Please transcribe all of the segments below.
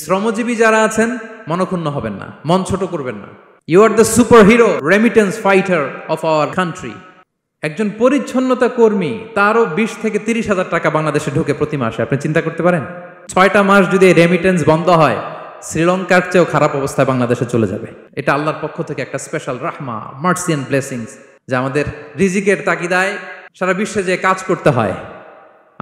শ্রমজীবী যারা আছেন মনক্ষুণ্ণ হবেন না, মন ছোট করবেন না। You are the super hero remittance fighter of our country. একজন পরিচ্ছন্নতা কর্মী, তারও 20 থেকে 30,000 টাকা বাংলাদেশে ঢোকে প্রতি মাসে। আপনি চিন্তা করতে পারেন 6টা মাস যদি রেমিটেন্স বন্ধ হয়, শ্রীলঙ্কার চেয়েও খারাপ অবস্থায় বাংলাদেশে চলে যাবে। এটা আল্লাহর পক্ষ থেকে একটা স্পেশাল রাহমা, মার্সি এন্ড ব্লেসিংস, যা আমাদের রিজিকের তাগিদায় সারা বিশ্বে যে কাজ করতে হয়,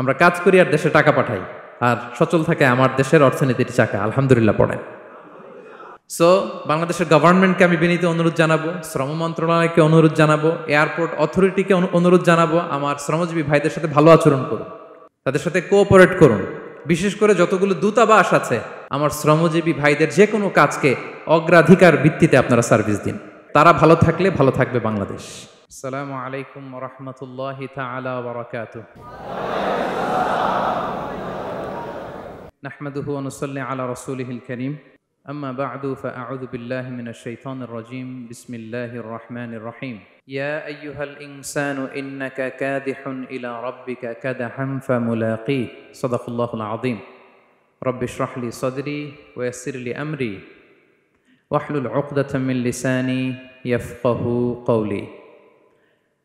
আমরা কাজ করি আর দেশে টাকা পাঠাই, আর সচল থাকে আমার দেশের অর্থনীতির চাকা। আলহামদুলিল্লাহ পড়েন। সো বাংলাদেশের গভর্নমেন্টকে আমি বিনীত অনুরোধ জানাবো, শ্রম মন্ত্রণালয়কে অনুরোধ জানাবো, এয়ারপোর্ট অথরিটিকে অনুরোধ জানাবো, আমার শ্রমজীবী ভাইদের সাথে ভালো আচরণ করুন, তাদের সাথে কোঅপারেট করুন। বিশেষ করে যতগুলো দূতাবাস আছে, আমার শ্রমজীবী ভাইদের যে কোনো কাজকে অগ্রাধিকার ভিত্তিতে আপনারা সার্ভিস দিন। তারা ভালো থাকলে ভালো থাকবে বাংলাদেশ। আসসালামু আলাইকুম ওয়া রাহমাতুল্লাহি তাআলা ওয়া বারাকাতুহু। নাহমাদুহু ওয়া নুসাল্লি আলা রাসূলিহিল কারীম। أما بعد فأعوذ بالله من الشيطان الرجيم بسم الله الرحمن الرحيم يا أيها الإنسان إنك كادح إلى ربك كدحا فملاقيه صدق الله العظيم رب اشرح لي صدري ويسر لي أمري واحلل عقدة من لساني يفقه قولي।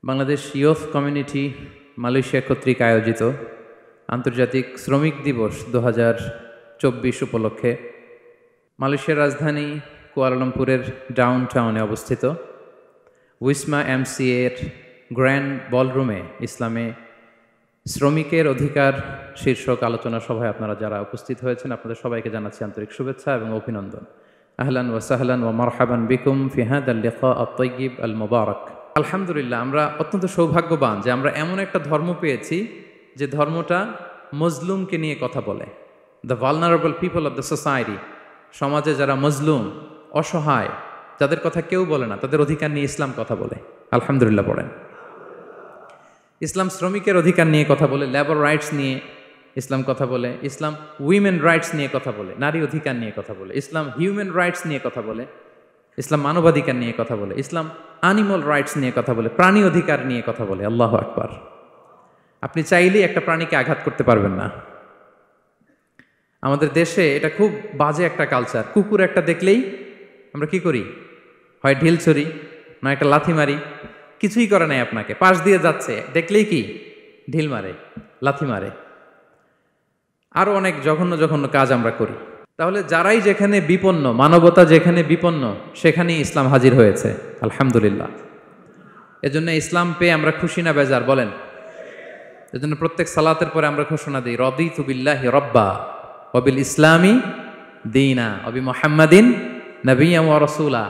বাংলাদেশ ইয়ুথ কমিউনিটি মালয়েশিয়া কর্তৃক আয়োজিত আন্তর্জাতিক শ্রমিক দিবস 2024 উপলক্ষে মালয়েশিয়ার রাজধানী কুয়ালালামপুরের ডাউন টাউনে অবস্থিত উইসমা এমসিএর গ্র্যান্ড বলরুমে ইসলামে শ্রমিকের অধিকার শীর্ষক আলোচনা সভায় আপনারা যারা উপস্থিত হয়েছেন, আপনাদের সবাইকে জানাচ্ছি আন্তরিক শুভেচ্ছা এবং অভিনন্দন। আহলান ওয়া সাহলান ওয়া মারহাবান বিকুম ফি হাদাল লিকা আত-তাইয়িব আল মুবারাক। আলহামদুলিল্লাহ, আমরা অত্যন্ত সৌভাগ্যবান যে আমরা এমন একটা ধর্ম পেয়েছি যে ধর্মটা মজলুমকে নিয়ে কথা বলে। The vulnerable people of the society, সমাজে যারা মজলুম, অসহায়, যাদের কথা কেউ বলে না, তাদের অধিকার নিয়ে ইসলাম কথা বলে। আলহামদুলিল্লাহ পড়েন। ইসলাম শ্রমিকের অধিকার নিয়ে কথা বলে, লেবার রাইটস নিয়ে ইসলাম কথা বলে, ইসলাম উইমেন রাইটস নিয়ে কথা বলে, নারী অধিকার নিয়ে কথা বলে, ইসলাম হিউম্যান রাইটস নিয়ে কথা বলে, ইসলাম মানবাধিকার নিয়ে কথা বলে, ইসলাম অ্যানিমাল রাইটস নিয়ে কথা বলে, প্রাণী অধিকার নিয়ে কথা বলে। আল্লাহু আকবার। আপনি চাইলেই একটা প্রাণীকে আঘাত করতে পারবেন না। আমাদের দেশে এটা খুব বাজে একটা কালচার। কুকুর একটা দেখলেই আমরা কি করি? হয় ঢিল ছড়ি, না একটা লাথি মারি। কিছুই করে নাই আপনাকে, পাশ দিয়ে যাচ্ছে, দেখলেই কি ঢিল মারে, লাথি মারে। আরো অনেক জঘন্য জঘন্য কাজ আমরা করি। তাহলে যারাই যেখানে বিপন্ন, মানবতা যেখানে বিপন্ন, সেখানেই ইসলাম হাজির হয়েছে। আলহামদুলিল্লাহ। এজন্য ইসলাম পেয়ে আমরা খুশি না বেজার বলেন? এজন্য প্রত্যেক সালাতের পরে আমরা ঘোষণা দিই, রাদিতু বিল্লাহি রাব্বা ওয়াবিল ইসলামি দীনা ওয়াবি মুহাম্মাদিন নাবিয়্যান ওয়া রাসূলা।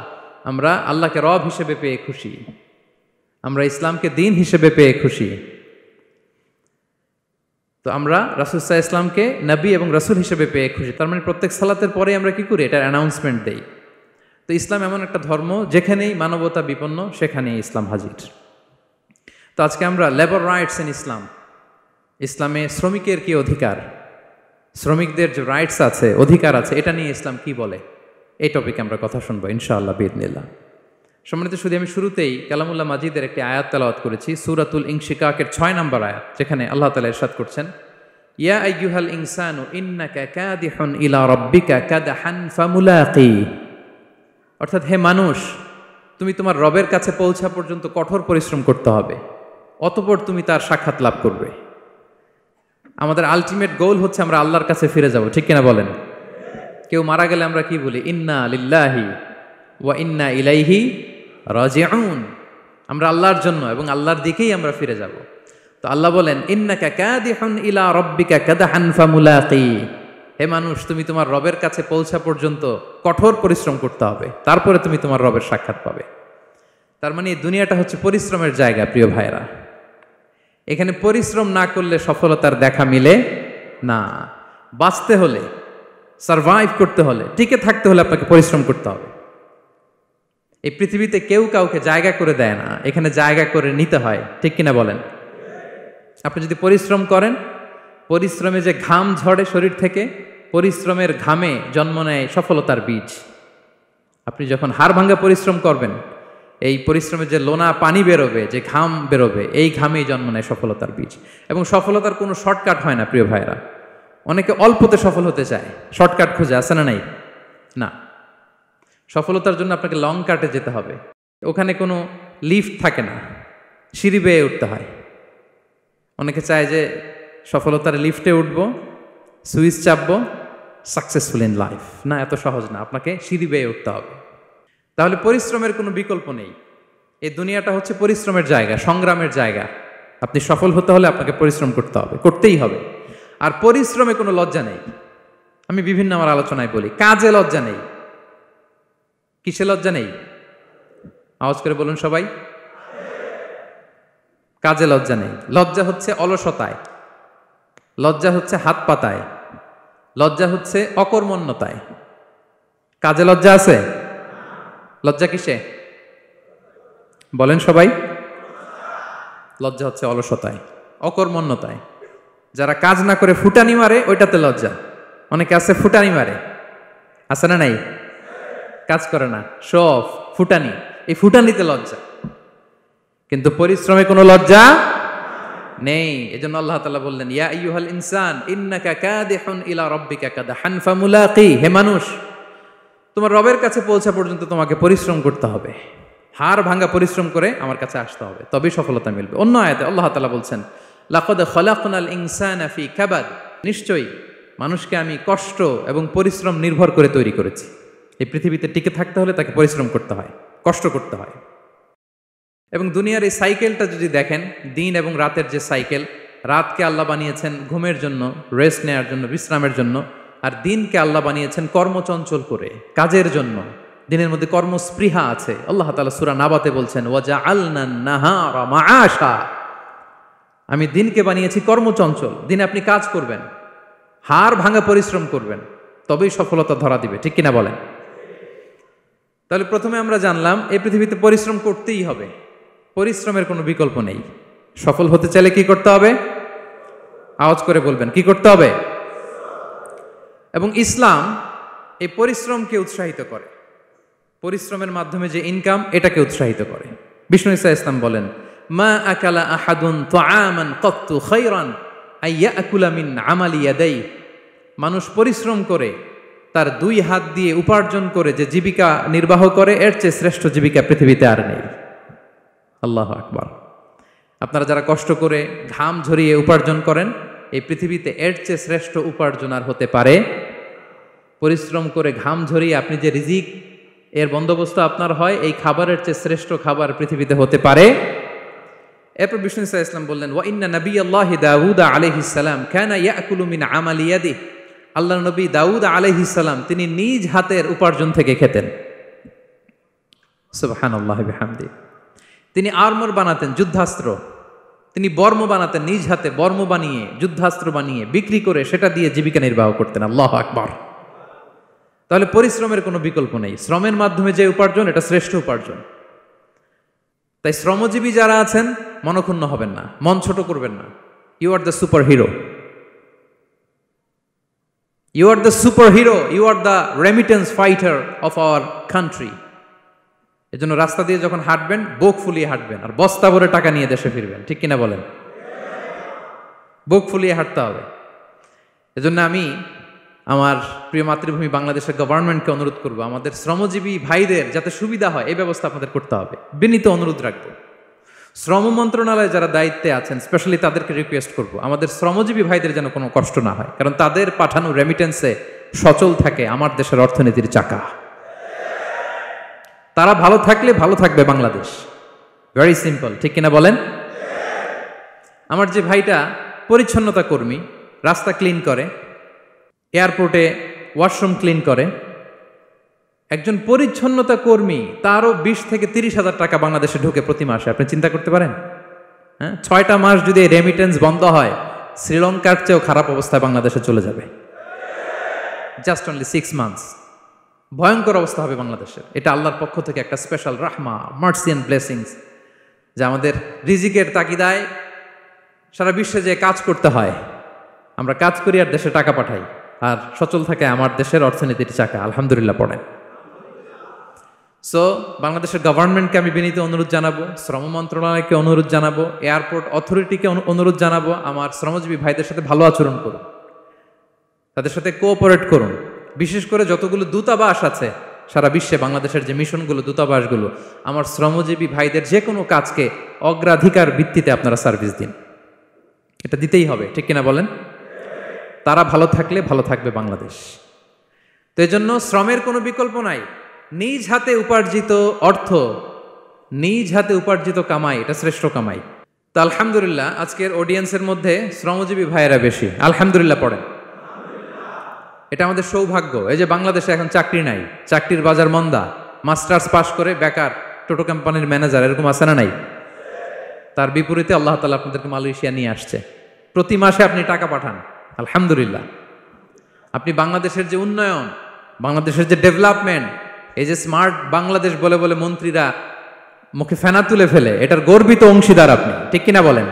আমরা আল্লাহকে রব হিসেবে পেয়ে খুশি, আমরা ইসলামকে দিন হিসেবে পেয়ে খুশি। তো আমরা রাসূল সাল্লাল্লাহু আলাইহি ইসলামকে নবী এবং রাসূল হিসেবে পেয়ে খুশি। তার মানে প্রত্যেক সালাতের পরে আমরা কি করি? এটার অ্যানাউন্সমেন্ট দেই। তো ইসলাম এমন একটা ধর্ম, যেখানেই মানবতা বিপন্ন সেখানেই ইসলাম হাজির। তো আজকে আমরা লেবার রাইটস ইন ইসলাম, ইসলামে শ্রমিকের কি অধিকার, শ্রমিকদের যে রাইটস আছে, অধিকার আছে, এটা নিয়ে ইসলাম কি বলে, এই টপিকে আমরা কথা শুনবো ইনশাআল্লাহ বিইذنিল্লাহ। সম্মানিত শুধু আমি শুরুতেই কালামুল্লাহ মাজিদের একটি আয়াত তেলাওয়াত করেছি, সূরাতুল ইনশিকাকের 6 নম্বর আয়াত, যেখানে আল্লাহ তাআলা ইরশাদ করছেন, ইয়া আইয়ুহাল ইনসানু ইন্নাকা কাদিহুন ইলা রাব্বিকা কাদহান ফামুলাকি। অর্থাৎ হে মানুষ, তুমি তোমার রবের কাছে পৌঁছা পর্যন্ত কঠোর পরিশ্রম করতে হবে, অতঃপর তুমি তার সাক্ষাৎ লাভ করবে। আমাদের আলটিমেট গোল হচ্ছে আমরা আল্লাহর কাছে ফিরে যাব, ঠিক কিনা বলেন? কেউ মারা গেলে আমরা কি বলি? ইন্না লিল্লাহি ওয়া ইন্না ইলাইহি রাজিউন। আমরা আল্লাহর জন্য এবং আল্লাহর দিকেই আমরা ফিরে যাব। তো আল্লাহ বলেন, ইন্নাকা কাদিহুন ইলা রাব্বিকা কাদহান ফামুলাকি। হে মানুষ, তুমি তোমার রবের কাছে পৌঁছা পর্যন্ত কঠোর পরিশ্রম করতে হবে, তারপরে তুমি তোমার রবের সাক্ষাৎ পাবে। তার মানে এই দুনিয়াটা হচ্ছে পরিশ্রমের জায়গা। প্রিয় ভাইরা, এখানে পরিশ্রম না করলে সফলতার দেখা মিলে না। বাঁচতে হলে, সারভাইভ করতে হলে, টিকে থাকতে হলে আপনাকে পরিশ্রম করতে হবে। এই পৃথিবীতে কেউ কাউকে জায়গা করে দেয় না, এখানে জায়গা করে নিতে হয়, ঠিক কিনা বলেন? আপনি যদি পরিশ্রম করেন, পরিশ্রমে যে ঘাম ঝরে শরীর থেকে, পরিশ্রমের ঘামে জন্ম নেয় সফলতার বীজ। আপনি যখন হাড় ভাঙা পরিশ্রম করবেন, এই পরিশ্রমে যে লোনা পানি বেরোবে, যে ঘাম বেরোবে, এই ঘামেই জন্ম নেয় সফলতার বীজ। এবং সফলতার কোনো শর্টকাট হয় না প্রিয় ভাইরা। অনেকে অল্পতে সফল হতে চায়, শর্টকাট খুঁজে, আছে না নাই? না, সফলতার জন্য আপনাকে লং কাটে যেতে হবে। ওখানে কোনো লিফট থাকে না, সিঁড়ি বেয়ে উঠতে হয়। অনেকে চায় যে সফলতার লিফটে উঠবো, সুইচ চাপবো, সাকসেসফুল ইন লাইফ। না, এত সহজ না, আপনাকে সিঁড়ি বেয়ে উঠতে হবে। তাহলে পরিশ্রমের কোনো বিকল্প নেই। এই দুনিয়াটা হচ্ছে পরিশ্রমের জায়গা, সংগ্রামের জায়গা। আপনি সফল হতে হলে আপনাকে পরিশ্রম করতে হবে, করতেই হবে। আর পরিশ্রমে কোনো লজ্জা নেই। আমি বিভিন্ন আমার আলোচনায় বলি, কাজে লজ্জা নেই। কিসে লজ্জা নেই? আওয়াজ করে বলুন সবাই। কাজে লজ্জা নেই। লজ্জা হচ্ছে অলসতায়, লজ্জা হচ্ছে হাত পাতায়, লজ্জা হচ্ছে অকর্মণ্যতায়। কাজে লজ্জা আছে? লজ্জা কিসে বলেন সবাই? লজ্জা হচ্ছে অলসতায়, অকর্মণ্যতায়। যারা কাজ না করে ফুটানি মারে, ওইটাতে লজ্জা। অনেকে আছে ফুটানি মারে, আছে না নাই? কাজ করে না, শো অফ, ফুটানি। এই ফুটানিতে লজ্জা, কিন্তু পরিশ্রমে কোনো লজ্জা নেই। এজন্য আল্লাহ তাআলা বললেন, ইয়া আইয়ুহাল ইনসান ইন্নাকা কাদিহুন ইলা রাব্বিকা কাদহান ফামুলাকি। হে মানুষ, তোমার রবের কাছে পৌঁছা পর্যন্ত তোমাকে পরিশ্রম করতে হবে, হাড় ভাঙা পরিশ্রম করে আমার কাছে আসতে হবে, তবেই সফলতা মিলবে। অন্য আয়াতে আল্লাহ তাআলা বলছেন, লাকাদ খলাকনাল ইনসানা ফি কাবাদ। নিশ্চয়ই মানুষকে আমি কষ্ট এবং পরিশ্রম নির্ভর করে তৈরি করেছি। এই পৃথিবীতে টিকে থাকতে হলে তাকে পরিশ্রম করতে হয়, কষ্ট করতে হয়। এবং দুনিয়ার এই সাইকেলটা যদি দেখেন, দিন এবং রাতের যে সাইকেল, রাতকে আল্লাহ বানিয়েছেন ঘুমের জন্য, রেস্ট নেওয়ার জন্য, বিশ্রামের জন্য। আর দিনকে আল্লাহ বানিয়েছেন কর্মচঞ্চল করে, কাজের জন্য। দিনের মধ্যে কর্মস্পৃহা আছে। আল্লাহ তাআলা সূরা নাবাতে বলছেন, ওয়াজআলনান নাহারা মাআশা। আমি দিনকে বানিয়েছি কর্মচঞ্চল। দিনে আপনি কাজ করবেন, হাড় ভাঙা পরিশ্রম করবেন, তবেই সফলতা ধরা দিবে। ঠিক কিনা বলেন? তাহলে প্রথমে আমরা জানলাম এই পৃথিবীতে পরিশ্রম করতেই হবে, পরিশ্রমের কোনো বিকল্প নেই। সফল হতে চাইলে কি করতে হবে? আওয়াজ করে বলবেন, কি করতে হবে? এবং ইসলাম এই পরিশ্রমকে উৎসাহিত করে। পরিশ্রমের মাধ্যমে যে ইনকাম, এটাকে উৎসাহিত করে। বিষ্ণু ঈসা ইসলাম বলেন, মা আকালা আহাদুন তাআমান কাত্তু খায়রান আইয়াকুলা মিন আমালি ইয়াদাই। মানুষ পরিশ্রম করে তার দুই হাত দিয়ে উপার্জন করে যে জীবিকা নির্বাহ করে, এর চেয়ে শ্রেষ্ঠ জীবিকা পৃথিবীতে আর নেই। আল্লাহু আকবার। আপনারা যারা কষ্ট করে ঘাম ঝরিয়ে উপার্জন করেন, এই পৃথিবীতে এর চেয়ে শ্রেষ্ঠ উপার্জন আর হতে পারে? পরিশ্রম করে ঘাম ঝরিয়ে আপনি যে রিজিক এর বন্দোবস্ত আপনার হয়, এই খাবারের চেয়ে শ্রেষ্ঠ খাবার পৃথিবীতে হতে পারে? এরপর বিষ্ণু ঈসা ইসলাম বললেন, ওয়া ইন্না নাবিয়াল্লাহি দাউদ আলাইহিস সালাম কানা ইয়াকুলু মিন আমালি ইয়াদিহি। আল্লাহর নবী দাউদ আলাইহিস সালাম তিনি নিজ হাতের উপার্জন থেকে খেতেন। সুবহানাল্লাহি বিহামদিহি। তিনি আর্মর বানাতেন, যুদ্ধাস্ত্র। তিনি বর্ম বানাতেন, নিজ হাতে বর্ম বানিয়ে, যুদ্ধাস্ত্র বানিয়ে বিক্রি করে সেটা দিয়ে জীবিকা নির্বাহ করতেন। আল্লাহু আকবার। তাহলে পরিশ্রমের কোনো বিকল্প নেই। শ্রমের মাধ্যমে যে উপার্জন, এটা শ্রেষ্ঠ উপার্জন। তাই শ্রমজীবী যারা আছেন, মনক্ষুণ্ণ হবেন না, মন ছোট করবেন না। You are the super hero, you are the super hero, you are the remittance fighter of our country. এজন্য রাস্তা দিয়ে যখন হাঁটবেন, বুক ফুলিয়ে হাঁটবেন, আর বস্তা ভরে টাকা নিয়ে দেশে ফিরবেন। ঠিক কিনা বলেন? বুক ফুলিয়ে হাঁটতে হবে। এজন্য আমি আমার প্রিয় মাতৃভূমি বাংলাদেশের গভর্নমেন্টকে অনুরোধ করব, আমাদের শ্রমজীবী ভাইদের যাতে সুবিধা হয়, এই ব্যবস্থা আপনাদের করতে হবে। বিনীত অনুরোধ রাখবো। শ্রম মন্ত্রণালয়ে যারা দায়িত্বে আছেন, স্পেশালি তাদেরকে রিকোয়েস্ট করব, আমাদের শ্রমজীবী ভাইদের যেন কোনো কষ্ট না হয়, কারণ তাদের পাঠানো রেমিটেন্সে সচল থাকে আমার দেশের অর্থনীতির চাকা। তারা ভালো থাকলে ভালো থাকবে বাংলাদেশ। Very simple. ঠিক কিনা বলেন? আমার যে ভাইটা পরিচ্ছন্নতা কর্মী, রাস্তা ক্লিন করে, এয়ারপোর্টে ওয়াশরুম ক্লিন করে, একজন পরিচ্ছন্নতা কর্মী, তারও 20 থেকে 30 হাজার টাকা বাংলাদেশে ঢোকে প্রতি মাসে। আপনি চিন্তা করতে পারেন? হ্যাঁ, 6টা মাস যদি রেমিটেন্স বন্ধ হয়, শ্রীলঙ্কার চেয়েও খারাপ অবস্থায় বাংলাদেশে চলে যাবে। Just only 6 months. ভয়ঙ্কর অবস্থা হবে বাংলাদেশের। এটা আল্লাহর পক্ষ থেকে একটা স্পেশাল রাহমা, মার্সি এন্ড ব্লেসিংস, যে আমাদের রিজিকের তাগিদায় সারা বিশ্বে যে কাজ করতে হয়, আমরা কাজ করি আর দেশে টাকা পাঠাই, আর সচল থাকে আমার দেশের অর্থনীতির চাকা। আলহামদুলিল্লাহ পড়েন। সো বাংলাদেশের গভর্নমেন্টকে আমি বিনীত অনুরোধ জানাবো, শ্রম মন্ত্রণালয়কে অনুরোধ জানাবো, এয়ারপোর্ট অথরিটিকে অনুরোধ জানাবো, আমার শ্রমজীবী ভাইদের সাথে ভালো আচরণ করুন। তাদের সাথে কোঅপারেট করুন। বিশেষ করে যতগুলো দূতাবাস আছে সারা বিশ্বে, বাংলাদেশের যে মিশনগুলো, দূতাবাসগুলো, আমার শ্রমজীবী ভাইদের যে কোনো কাজকে অগ্রাধিকার ভিত্তিতে আপনারা সার্ভিস দিন। এটা দিতেই হবে, ঠিক কিনা বলেন? তারা ভালো থাকলে ভালো থাকবে বাংলাদেশ। তো এই জন্য শ্রমের কোনো বিকল্প নাই। নিজ হাতে উপার্জিত অর্থ, নিজ হাতে উপার্জিত কামাই, এটা শ্রেষ্ঠ কামাই। তো আলহামদুলিল্লাহ আজকের অডিয়েন্সের মধ্যে শ্রমজীবী ভাইয়েরা বেশি, আলহামদুলিল্লাহ পড়েন। এটা আমাদের সৌভাগ্য। এই যে বাংলাদেশে এখন চাকরি নাই, চাকরির বাজার মন্দা, মাস্টার্স পাশ করে বেকার টোটো কোম্পানির ম্যানেজার, এরকম আছে না নাই? তার বিপরীতে আল্লাহ তাআলা আপনাদেরকে মালয়েশিয়া নিয়ে আসছে। প্রতি মাসে আপনি টাকা পাঠান, আলহামদুলিল্লাহ। আপনি বাংলাদেশের যে উন্নয়ন, বাংলাদেশের যে ডেভেলপমেন্ট, এই যে স্মার্ট বাংলাদেশ বলে বলে মন্ত্রীরা মুখে ফেনা তুলে ফেলে, এটার গর্বিত অংশীদার আপনি, ঠিক কিনা বলেন?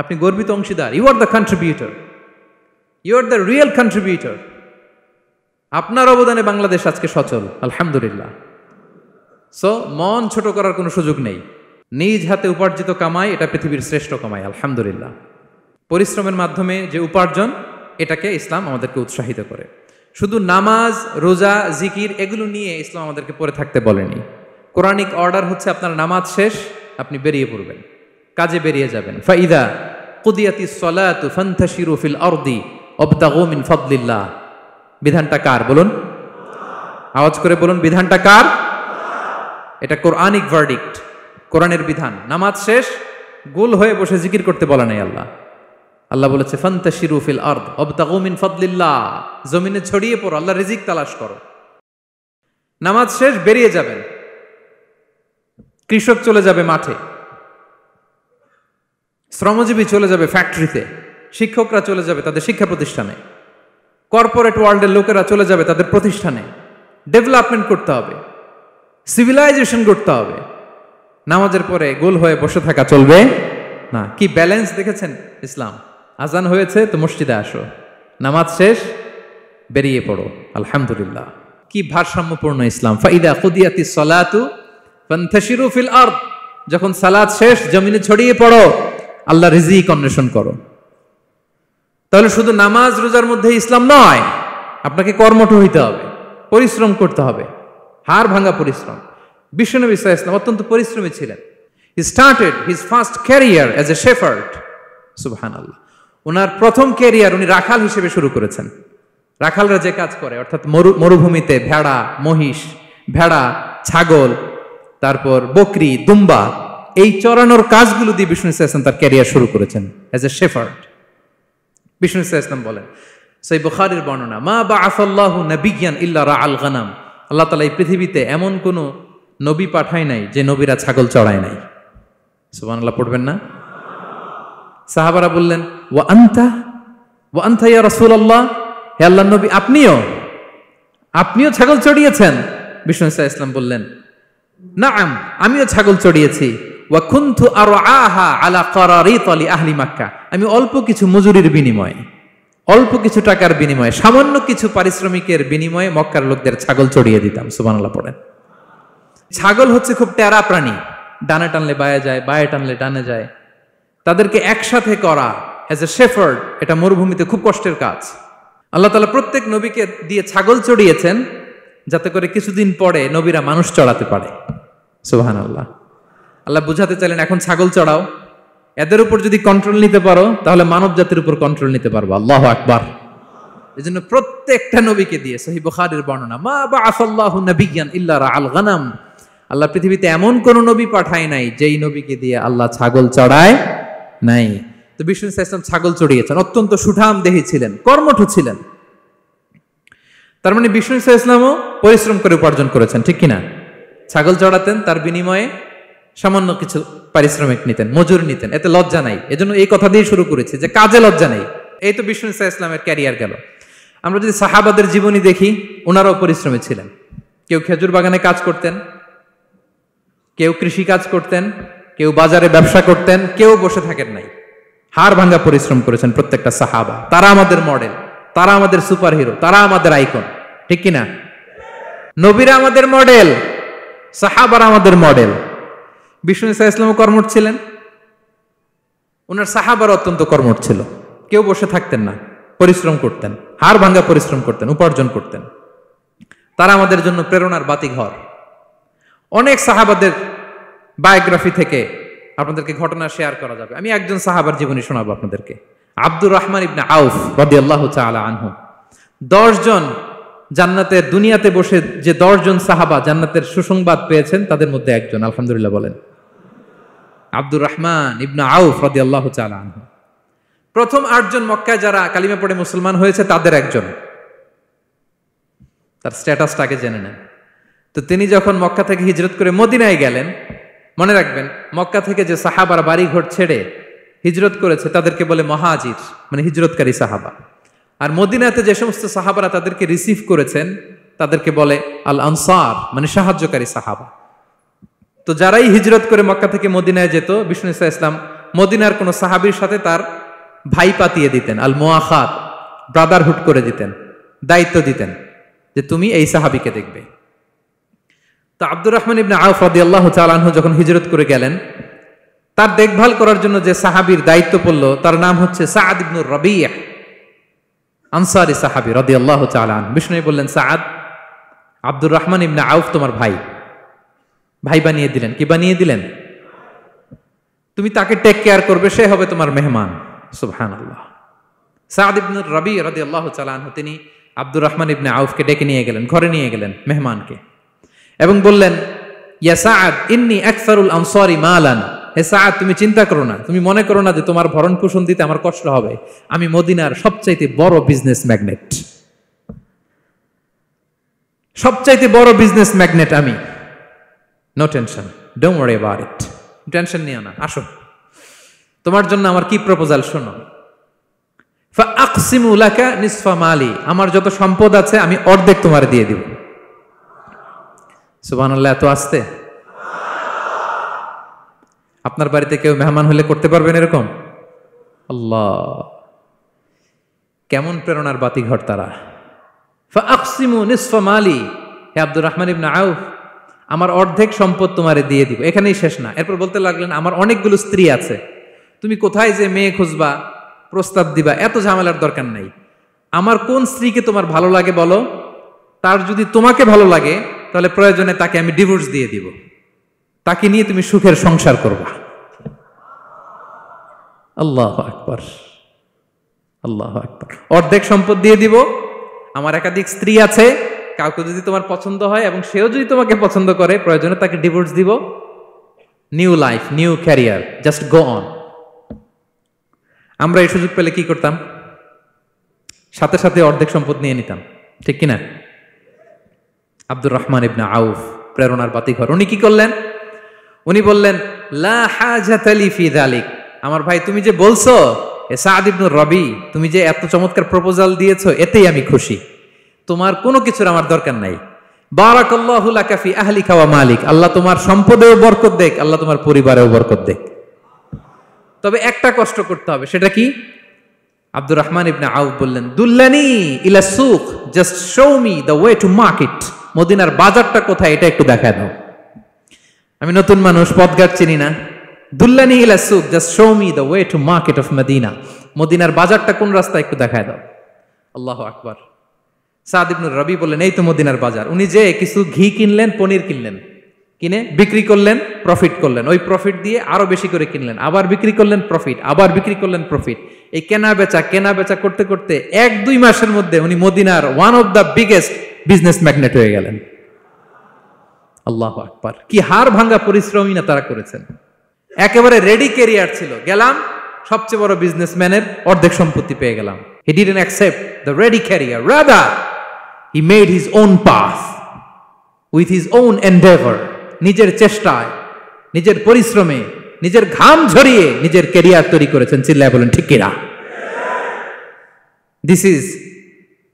আপনি গর্বিত অংশীদার। You are the contributor, you are the real contributor. আপনার অবদানে বাংলাদেশ আজকে সচল, আলহামদুলিল্লাহ। সো মন ছোট করার কোনো সুযোগ নেই। নিজ হাতে উপার্জিত কামাই, এটা পৃথিবীর শ্রেষ্ঠ কামাই, আলহামদুলিল্লাহ। পরিশ্রমের মাধ্যমে যে উপার্জন, এটাকে ইসলাম আমাদেরকে উৎসাহিত করে। শুধু নামাজ, রোজা, জিকির এগুলো নিয়ে ইসলাম আমাদেরকে পড়ে থাকতে বলেনি। কোরআনিক অর্ডার হচ্ছে আপনার নামাজ শেষ, আপনি বেরিয়ে পড়বেন, কাজে বেরিয়ে যাবেন। ফাইদা কুদিয়াতিস সালাতু ফান্তাশিরু ফিল আরদি ওয়াবতাগু মিন ফাদলিল্লাহ। বিধানটা কার বলুন? আওয়াজ করে বলুন, বিধানটা কার? এটা কোরআনিক ভার্ডিক্ট, কোরআনের বিধান। নামাজ শেষ, গোল হয়ে বসে জিকির করতে বলা নাই আল্লাহ। আল্লাহ বলেছে ফান্তাশিরু ফিল আরদ ওয়াবতাগু মিন ফাদলিল্লাহ, জমিনে ছড়িয়ে পড়ো, আল্লাহ রিজিক তালাশ করো। নামাজ শেষ, বেরিয়ে যাবেন। কৃষক চলে যাবে মাঠে, শ্রমজীবী চলে যাবে ফ্যাক্টরিতে, শিক্ষকরা চলে যাবে তাদের শিক্ষা প্রতিষ্ঠানে, কর্পোরেট ওয়ার্ল্ডের লোকেরা চলে যাবে তাদের প্রতিষ্ঠানে। ডেভেলপমেন্ট করতে হবে, সিভিলাইজেশন করতে হবে। নামাজের পরে গোল হয়ে বসে থাকা চলবে না। কি ব্যালেন্স দেখেছেন ইসলাম? আজান হয়েছে তো মসজিদে আসো, নামাজ শেষ বেরিয়ে পড়ো, আলহামদুলিল্লাহ। কি ভারসাম্যপূর্ণ ইসলাম। ফাইদা কুদিয়াতিস সালাতু ফান্তাশিরু ফিল আরদ, যখন সালাত শেষ জমিনে ছড়িয়ে পড়ো, আল্লাহ রিজিক অন্বেষণ করো। তাহলে শুধু নামাজ রোজার মধ্যে ইসলাম নয়, আপনাকে কর্মঠ হইতে হবে, পরিশ্রম করতে হবে, হাড় ভাঙা পরিশ্রম। বিশ্বনবী সাল্লাল্লাহু আলাইহি ওয়াসাল্লাম অত্যন্ত পরিশ্রমী ছিলেন। He started his first career as a shepherd, সুবহানাল্লাহ। ওনার প্রথম ক্যারিয়ার উনি রাখাল হিসেবে শুরু করেছেন। রাখালরা যে কাজ করে, অর্থাৎ মরুভূমিতে ভেড়া, মহিষ, ভেড়া, ছাগল, তারপর বকরি, দুম্বা, এই চরানোর কাজগুলো দিয়ে বিষ্ণু সাল্লাল্লাহু আলাইহি ওয়াসাল্লাম তার ক্যারিয়ার শুরু করেছেন অ্যাজ এ শেফার্ড। বিষ্ণু সাল্লাল্লাহু আলাইহি ওয়াসাল্লাম বলেন, সহিহ বুখারীর বর্ণনা, মা বাআসাল্লাহু নাবিয়্যান ইল্লা রাআল গানাম। আল্লাহ তাআলা এই পৃথিবীতে এমন কোন নবী পাঠায় নাই যে নবীরা ছাগল চড়ায় নাই। সুবহানাল্লাহ পড়বেন না? সাহাবারা বললেন, ওয়া আনতা ইয়া রাসূলুল্লাহ, হে আল্লাহর নবী, আপনিও ছাগল চড়িয়েছেন? বিষ্ণু সাল্লাল্লাহু আলাইহি ওয়াসাল্লাম বললেন, নাআম, আমিও ছাগল চড়িয়েছি। ওয়া কুনতু আরআহা আলা কারারিত লি আহলি মক্কা, আমি অল্প কিছু মজুরির বিনিময়ে, অল্প কিছু টাকার বিনিময়ে, সামান্য কিছু পারিশ্রমিকের বিনিময়ে মক্কার লোকদের ছাগল চড়িয়ে দিতাম। সুবহানাল্লাহ পড়েন। ছাগল হচ্ছে খুব টেরা প্রাণী, ডানে টানলে বায়ে যায়, বায়ে টানলে ডানে যায়। তাদেরকে একসাথে করা অ্যাজ এ শেফার্ড, এটা মরুভূমিতে খুব কষ্টের কাজ। আল্লাহ তাআলা প্রত্যেক নবীকে দিয়ে ছাগল চড়িয়েছেন যাতে করে কিছুদিন পরে নবীরা মানুষ চড়াতে পারে। সুবহানাল্লাহ। আল্লাহ বুঝাতে চাইলেন, এখন ছাগল চড়াও, এদের উপর যদি কন্ট্রোল নিতে পারো তাহলে মানব জাতির উপর কন্ট্রোল নিতে পারবো। আল্লাহু আকবার। এজন্য প্রত্যেকটা নবীকে দিয়ে, সহিহ বুখারীর বর্ণনা, মা বাআসাল্লাহু নাবিয়্যান ইল্লা রাআল গানাম, আল্লাহ পৃথিবীতে এমন কোন নবী পাঠায় নাই যেই নবীকে দিয়ে আল্লাহ ছাগল চড়ায় নাই। তো বিষ্ণু সাল্লাল্লাহু আলাইহি ওয়াসাল্লাম ছাগল চড়িয়েছেন, অত্যন্ত সুঠাম দেহী ছিলেন, কর্মঠ ছিলেন। তার মানে বিষ্ণু সাল্লাল্লাহু আলাইহি ওয়াসাল্লামও পরিশ্রম করে উপার্জন করেছেন, ঠিক কিনা? ছাগল চড়াতেন, তার বিনিময়ে সামান্য কিছু পারিশ্রমিক নিতেন, মজুর নিতেন, এতে লজ্জা নাই। এজন্য এই কথা দিয়ে শুরু করেছি যে কাজে লজ্জা নেই। এই তো বিষ্ণু সাল্লাল্লাহু আলাইহি ওয়াসাল্লামের ক্যারিয়ার গেল। আমরা যদি সাহাবাদের জীবনী দেখি, ওনারাও পরিশ্রমী ছিলেন। কেউ খেজুর বাগানে কাজ করতেন, কেউ কৃষি কাজ করতেন, কেউ বাজারে ব্যবসা করতেন, কেউ বসে থাকেন নাই। হাড় ভাঙা পরিশ্রম করেছেন প্রত্যেকটা সাহাবা। তারা আমাদের মডেল, তারা আমাদের সুপার হিরো, তারা আমাদের আইকন, ঠিক কিনা? নবীরা আমাদের মডেল, সাহাবারা আমাদের মডেল। বিষ্ণু সাল্লাল্লাহু আলাইহি ওয়াসাল্লাম কর্মঠ ছিলেন, ওনার সাহাবারা অত্যন্ত কর্মঠ ছিল, কেউ বসে থাকতেন না। পরিশ্রম করতেন, হাড় ভাঙ্গা পরিশ্রম করতেন, উপার্জন করতেন। তারা আমাদের জন্য প্রেরণার বাতিঘর। অনেক সাহাবাদের বায়োগ্রাফি থেকে আপনাদেরকে ঘটনা শেয়ার করা যাবে। আমি একজন সাহাবার জীবনী শোনাবো আপনাদেরকে। আব্দুর রহমান ইবনে আউফ রাদিয়াল্লাহু তাআলা আনহু। 10 জন জান্নাতের দুনিয়াতে বসে যে 10 জন সাহাবা জান্নাতের সুসংবাদ পেয়েছেন তাদের মধ্যে একজন, আলহামদুলিল্লাহ বলেন। আব্দুর রহমান ইবনে আউফ রাদিয়াল্লাহু তাআলা আনহু প্রথম 8 জন মক্কায় যারা কালিমা পড়ে মুসলমান হয়েছে তাদের একজন। তার স্ট্যাটাসটাকে জেনে নেন। তো তিনি যখন মক্কা থেকে হিজরত করে মদিনায় গেলেন, মনে রাখবেন মক্কা থেকে যে সাহাবারা বাড়ি ঘর ছেড়ে হিজরত করেছে তাদেরকে বলে মহাজির, মানে হিজরতকারী সাহাবা। আর মদিনাতে যে সমস্ত সাহাবারা তাদেরকে রিসিভ করেছেন তাদেরকে বলে আল আনসার, মানে সাহায্যকারী সাহাবা। তো যারাই হিজরত করে মক্কা থেকে মদিনায় যেত, বিষ্ণু ইসলাম মদিনার কোন সাহাবীর সাথে তার ভাই পাতিয়ে দিতেন, আল মুআখাত, ব্রাদারহুড করে দিতেন, দায়িত্ব দিতেন যে তুমি এই সাহাবীকে দেখবে। তো আব্দুর রহমান ইবনে আউফ রাদিয়াল্লাহু তাআলা আনহু যখন হিজরত করে গেলেন, তার দেখভাল করার জন্য যে সাহাবীর দায়িত্ব পড়ল তার নাম হচ্ছে সাআদ ইবনে রাবিয়া, আনসারী সাহাবী রাদিয়াল্লাহু তাআলা আনহু। বিষ্ণু বললেন, সাআদ, আব্দুর রহমান ইবনে আউফ তোমার ভাই, ভাই বানিয়ে দিলেন। কি বানিয়ে দিলেন? তুমি তাকে টেক কেয়ার করবে, সে হবে তোমার মেহমান। সুবহানাল্লাহ। সাআদ ইবনে রাবি রাদিয়াল্লাহু তাআলা আনহু তিনি আব্দুর রহমান ইবনে আউফকে ডেকে নিয়ে গেলেন, ঘরে নিয়ে গেলেন মেহমানকে, এবং বললেন, ইয়া সাআদ ইন্নী আকসারুল আনসারি মালান। হে সাআদ, তুমি চিন্তা করো না, তুমি মনে করো না যে তোমার ভরণ পোষণ দিতে আমার কষ্ট হবে। আমি মদিনার সবচাইতে বড় বিজনেস ম্যাগনেট, সবচাইতে বড় বিজনেস ম্যাগনেট আমি। No tension, don't worry about it. Tension নিও না, আসো, তোমার জন্য আমার কি প্রপোজাল শোনো। ফাআকসিমু লাকা নিসফা মালি, আমার যত সম্পদ আছে আমি অর্ধেক তোমার দিয়ে দিব। সুবহানাল্লাহ, এত আসতে। আপনার বাড়িতে কেউ মেহমান হলে করতে পারবেন এরকম? আল্লাহ, কেমন প্রেরণার বাতিঘর তারা। ফাআকসিমু নিসফা মালি, হে আব্দুর রহমান ইবনে আউফ, আমার অর্ধেক সম্পদ তোমারে দিয়ে দিব। এখানেই শেষ না, এরপর বলতে লাগলেন, আমার অনেকগুলো স্ত্রী আছে, তুমি কোথায় যে মেয়ে খুঁজবা, প্রস্তাব দিবা, এত ঝামেলার দরকার নাই। আমার কোন স্ত্রীকে তোমার ভালো লাগে বলো, তার যদি তোমাকে ভালো লাগে তাহলে প্রয়োজনে তাকে আমি ডিভোর্স দিয়ে দিব, তাকে নিয়ে তুমি সুখের সংসার করবা। আল্লাহু আকবার, আল্লাহু আকবার। অর্ধেক সম্পদ দিয়ে দিব, আমার একাধিক স্ত্রী আছে, কাউকে যদি তোমার পছন্দ হয় এবং সেও যদি তোমাকে পছন্দ করে, প্রয়োজনে তাকে ডিভোর্স দিব। New life, new career, just go on. আমরা এই সুযোগ পেলে কি করতাম? সাথে সাথে অর্ধেক সম্পদ নিয়ে নিতাম, ঠিক কিনা? আব্দুর রহমান ইবনে আউফ প্রেরণার বাতিঘর। উনি কি করলেন? উনি বললেন, লা হাজাতা লি ফি যালিক। আমার ভাই, তুমি যে বলছো, এ সাআদ ইবনে রাবি, তুমি যে এত চমৎকার প্রপোজাল দিয়েছো, এতেই আমি খুশি। তোমার কোনো কিছুর আমার দরকার নাই। বারাকাল্লাহু লাকা ফি আহলিকা ওয়া মালিক, আল্লাহ তোমার সম্পদেও বরকত দেখ, আল্লাহ তোমার পরিবারেও বরকত দেখ। তবে একটা কষ্ট করতে হবে, সেটা কি? আব্দুর রহমান ইবনে আউফ বললেন, দুল্লানি ইলা সুক, just show me the way to market. মদিনার বাজারটা কোথায় এটা একটু দেখায় দাও। আমি নতুন মানুষ, পথঘাট চিনি না। দুল্লানি ইলা সুক, just show me the way to market of Medina. মদিনার বাজারটা কোন রাস্তা একটু দেখায় দাও। আল্লাহু আকবার। সাদ ইবনে রাবি বললেন, এই তো মদিনার বাজার। উনি যে কিছু ঘি কিনলেন, পনির কিনলেন, কিনে বিক্রি করলেন, প্রফিট করলেন। ওই প্রফিট দিয়ে আরো বেশি করে কিনলেন, আবার বিক্রি করলেন, প্রফিট, আবার বিক্রি করলেন, প্রফিট। এই কেনা বেচা করতে করতে 1-2 মাসের মধ্যে উনি মদিনার one of the biggest business magnate হয়ে গেলেন। আল্লাহু আকবার। কি হাড় ভাঙ্গা পরিশ্রমই না তারা করেছেন। একেবারে রেডি ক্যারিয়ার ছিল, গেলাম সবচেয়ে বড় বিজনেসম্যানের অর্ধেক সম্পত্তি পেয়ে গেলাম। He didn't accept the ready career, rather he made his own path with his own endeavor. নিজের চেষ্টায়, নিজের পরিশ্রমে, নিজের ঘাম ঝরিয়ে নিজের ক্যারিয়ার তৈরি করেছেন। চিল্লায় বলেন ঠিক কিনা? This is